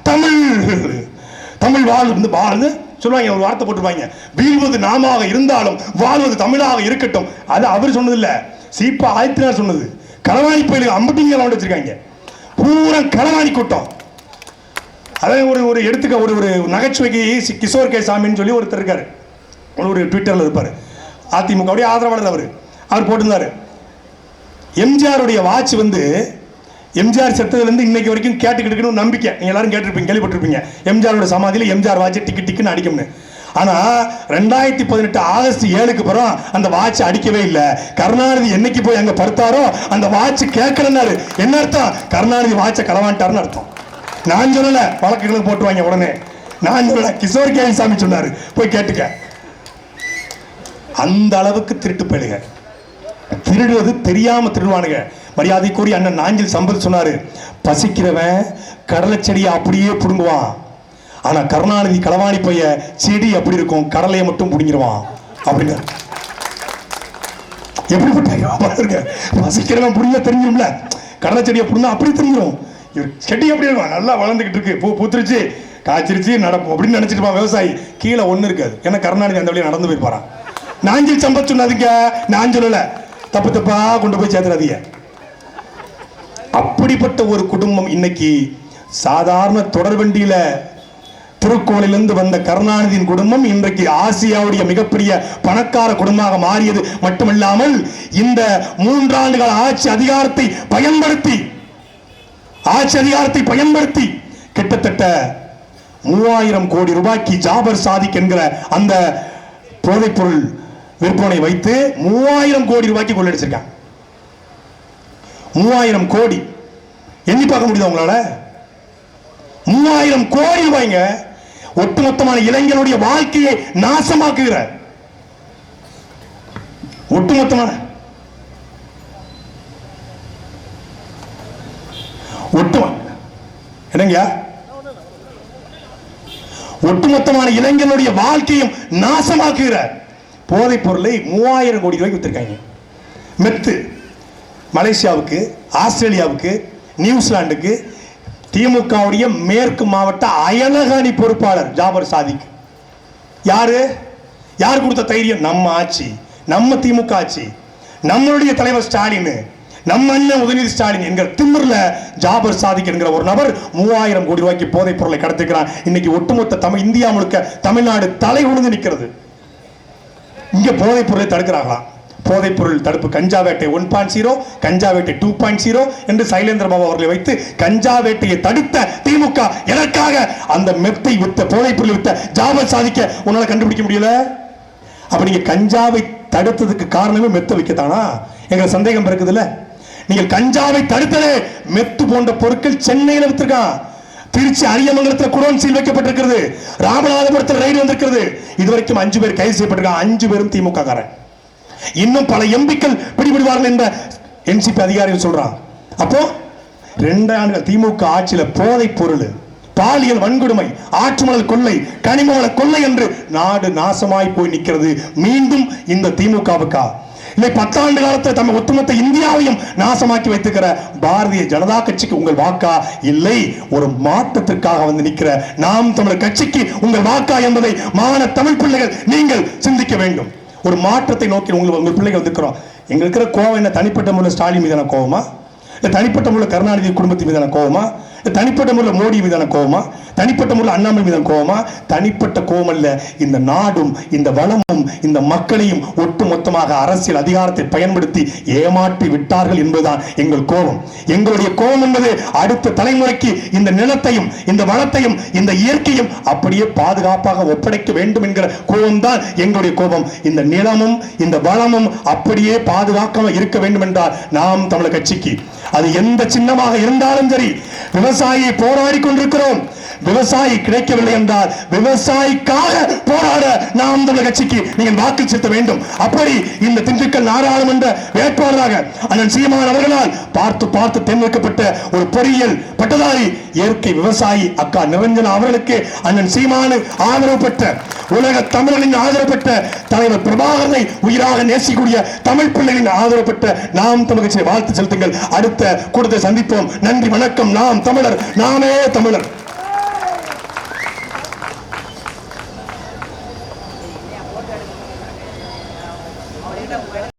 Speaker 1: தமிழ் வாழ்ந்து சொல்லுவாங்க, ஒரு வார்த்தை போட்டுருவாங்க, வீழ்வது நாமாக இருந்தாலும் வாழ்வது தமிழாக இருக்கட்டும். அது அவர் சொன்னது இல்ல, சீப்பா ஆயத்தினார் சொன்னது. களவாணி பயிலுக்கு அம்பட்டிங்க வச்சிருக்காங்க, பூரா களவாணி கூட்டம். அதான் ஒரு எடுத்துக்க ஒரு நகைச்சுவைக்கு கிஷோர் கே சாமின்னு சொல்லி ஒருத்தர் இருக்காரு, ஒரு ட்விட்டர்ல இருப்பாரு, அதிமுகவுடைய ஆதரவாளர். அவர் போட்டிருந்தாரு, எம்ஜிஆருடைய வாட்ச் வந்து எம்ஜிஆர் செத்ததுலேருந்து இன்னைக்கு வரைக்கும் கேட்டுக்கிட்டு நம்பிக்கை. நீங்க எல்லாரும் கேட்டிருப்பீங்க, கேள்விப்பட்டிருப்பீங்க, எம்ஜிஆரோட சமாதியில் எம்ஜிஆர் வாட்ச் டிக்கு டிக்குன்னு அடிக்கும்னு. ஆனா 2018 ஆகஸ்ட் 7க்கு அப்புறம் அந்த வாட்ச் அடிக்கவே இல்லை. கருணாநிதி என்னைக்கு போய் அங்க படுத்தாரோ அந்த வாட்ச் கேட்கலன்னாரு. என்ன அர்த்தம்? கருணாநிதி வாட்சை களவாண்டாருன்னு அர்த்தம். நான் சொல்லல, வழக்குகளுக்கு போட்டுவாங்க உடனே. நான் சொல்லல, கிஷோர் கேள்விசாமி சொன்னாரு, போய் கேட்டுக்க. அந்த அளவுக்கு திருட்டு பயிலுங்க. திருடுவது தெரியாம திருடுவானுங்க. மரியாதைக்குரிய அண்ணன் நாஞ்சில் சம்பத் சொன்னாரு, பசிக்கிறவன் கடலை செடியை அப்படியே புடுங்குவான், ஆனா கருணாநிதி களவாணி பைய செடி அப்படி இருக்கும், கடலையை மட்டும் புடுங்கிடுவான் அப்படின்னு. எப்படிப்பட்ட பசிக்கிறவன் புடுங்க தெரிஞ்சிடும்ல, கடலை செடியை புடுங்க அப்படி தெரிஞ்சிடும். செடி எப்படி இருக்கும், நல்லா வளர்ந்துகிட்டு இருக்கு, பூ பூத்துருச்சு, காய்ச்சிருச்சு, நடக்கும் அப்படின்னு நினைச்சிட்டு விவசாயி. கீழே ஒண்ணு இருக்காது. ஏன்னா கருணாநிதி அந்த வழியா நடந்து போயிருப்பாரான். நாஞ்சில் சம்பத் சொன்னதுங்க, நான் சொல்லல, தப்பு தப்பா கொண்டு போய் சேர்த்துறாதீங்க. அப்படிப்பட்ட ஒரு குடும்பம் இன்னைக்கு சாதாரண தொடர்வண்டியில திருக்கோவிலிருந்து வந்த கருணாநிதியின் குடும்பம் இன்றைக்கு ஆசியாவுடைய மிகப்பெரிய பணக்கார குடும்பமாக மாறியது மட்டுமல்லாமல் இந்த 3 ஆண்டுகால ஆட்சி அதிகாரத்தை பயன்படுத்தி கிட்டத்தட்ட 3000 கோடி ரூபாய்க்கு ஜாபர் சாதிக் என்கிற அந்த போதைப்பொருள் விற்பனை வைத்து 3000 கோடி ரூபாய்க்கு கொள்ளடிச்சிருக்காங்க. 3000 கோடி எண்ணி பார்க்க முடியுதா உங்களால? 3000 கோடி ரூபாய்ங்க. ஒட்டுமொத்தமான இளைஞனுடைய வாழ்க்கையை நாசமாக்குகிற ஒட்டுமொத்தமான இளைஞனுடைய வாழ்க்கையும் நாசமாக்குகிற போதைப் பொருளை 3000 கோடி ரூபாய்க்கு வித்திருக்காங்க. மெத்து மலேசியாவுக்கு, ஆஸ்திரேலியாவுக்கு, நியூசிலாந்துக்கு திமுகவுடைய மேற்கு மாவட்ட அயலக அணி பொறுப்பாளர் ஜாபர் சாதிக். யார் கொடுத்த தைரியம்? நம்ம ஆட்சி, நம்ம திமுக ஆட்சி, நம்மளுடைய தலைவர் ஸ்டாலின், நம்ம அண்ணன் உதயநிதி ஸ்டாலின் என்கிற திமிர்ல ஜாபர் சாதிக் என்கிற ஒரு நபர் 3000 கோடி ரூபாய்க்கு போதைப் பொருளை கடத்திக்கிறான். இன்னைக்கு ஒட்டுமொத்த இந்தியா முழுக்க தமிழ்நாடு தலை உணர்ந்து நிற்கிறது. இங்க போதைப் பொருளை தடுக்கிறாங்களாம். போதைப் பொருள் தடுப்பு கஞ்சா வேட்டை 1.0, கஞ்சா வேட்டை 2.0 என்று சைலேந்திர பாபு அவர்களை வைத்து கஞ்சா வேட்டையை தடுத்த திமுக எதற்காக அந்த மெத்தை வித்த போதைப் பொருள் வித்த ஜாபர் சாதிக்க உன்னால கண்டுபிடிக்க முடியல? அப்ப நீங்க கஞ்சாவை தடுத்ததுக்கு காரணமே மெத்த வைக்கத்தானா? எங்க சந்தேகம் இருக்குதுல்ல. நீங்கள் கஞ்சாவை தடுத்ததே மெத்து போன்ற பொருட்கள் சென்னையில் வித்திருக்கான். திருச்சி அரியமங்கலத்தில் குடோன் சீல் வைக்கப்பட்டிருக்கிறது. ராமநாதபுரத்தில் ரைடு வந்திருக்கிறது. இதுவரைக்கும் 5 பேர் கைது செய்யப்பட்டிருக்காங்க. 5 பேரும் திமுக காரன். இன்னும் பல எம்பிக்கள் பிடிபடுவார்கள் என்ற என்சிபி அதிகாரிகள் சொல்றான். அப்போ 2 ஆண்டுகள் திமுக ஆட்சியில போதைப் பொருள், பாலியல் வன்கொடுமை, ஆற்றுமணல் கொள்ளை, கனிமவள கொள்ளை என்று நாடு நாசமாய் போய் நிற்கிறது. மீண்டும் இந்த திமுகவுக்கா இல்லை 10 ஆண்டு காலத்தில் தம்மை ஒட்டுமொத்த இந்தியாவையும் நாசமாக்கி வைத்துக்கிற பாரதிய ஜனதா கட்சிக்கு உங்கள் வாக்கா? இல்லை, ஒரு மாற்றத்திற்காக வந்து நிற்கிற நாம் தமிழர் கட்சிக்கு உங்கள் வாக்கா என்பதை மாணவ தமிழ் பிள்ளைகள் நீங்கள் சிந்திக்க வேண்டும். ஒரு மாற்றத்தை நோக்கி உங்கள் பிள்ளைகள் வந்துக்கிறோம். எங்களுக்கு இருக்கிற கோவம் என்ன? தனிப்பட்ட முறையில் ஸ்டாலின் மீதான கோவமா? இல்லை தனிப்பட்ட முறையில் கருணாநிதி குடும்பத்தின் மீதான கோவமா? இல்லை தனிப்பட்ட முறையில் மோடி மீதான கோவமா? தனிப்பட்ட முறையில் அண்ணாமலை மீதான கோவமா? தனிப்பட்ட கோவம் அல்ல. இந்த நாடும் இந்த வளமும் இந்த மக்களையும் ஒட்டு மொத்தமாக அரசியல் அதிகாரத்தை பயன்படுத்தி ஏமாற்றி விட்டார்கள் என்பதுதான் எங்கள் கோபம். எங்களுடைய கோபம் என்பது அடுத்த தலைமுறைக்கு இந்த நிலத்தையும் இந்த வளத்தையும் இந்த இயற்கையும் அப்படியே பாதுகாப்பாக ஒப்படைக்க வேண்டும் என்கிற கோபம் தான் எங்களுடைய கோபம். இந்த நிலமும் இந்த வளமும் அப்படியே பாதுகாக்காம இருக்க வேண்டும் என்றால் நாம் தமிழர் கட்சிக்கு அது எந்த சின்னமாக இருந்தாலும் சரி, விவசாயியை போராடி கொண்டிருக்கிறோம். விவசாயி கிடைக்கவில்லை என்றால் விவசாயிக்காக போராட நாம் தமிழர் கட்சிக்கு நீங்கள் வாக்கு செலுத்த வேண்டும். அப்படி இந்த திண்டுக்கல் நாடாளுமன்ற வேட்பாளராக அண்ணன் சீமான் அவர்களால் பார்த்து தேர்ந்தெடுக்கப்பட்ட ஒரு பொறியியல் பட்டதாரி இயற்கை விவசாயி அக்கா நிரஞ்சனா அவர்களுக்கு அண்ணன் சீமானு ஆதரவு பெற்ற, உலக தமிழர்களின் ஆதரவு பெற்ற, தலைவர் பிரபாகரனை உயிராக நேசிக்கூடிய தமிழ் பிள்ளைகளின் ஆதரவு பெற்ற நாம் தமிழர் கட்சியை வாழ்த்து செலுத்துங்கள். அடுத்த கூட்டத்தை சந்திப்போம். நன்றி, வணக்கம். நாம் தமிழர், நாமே தமிழர்.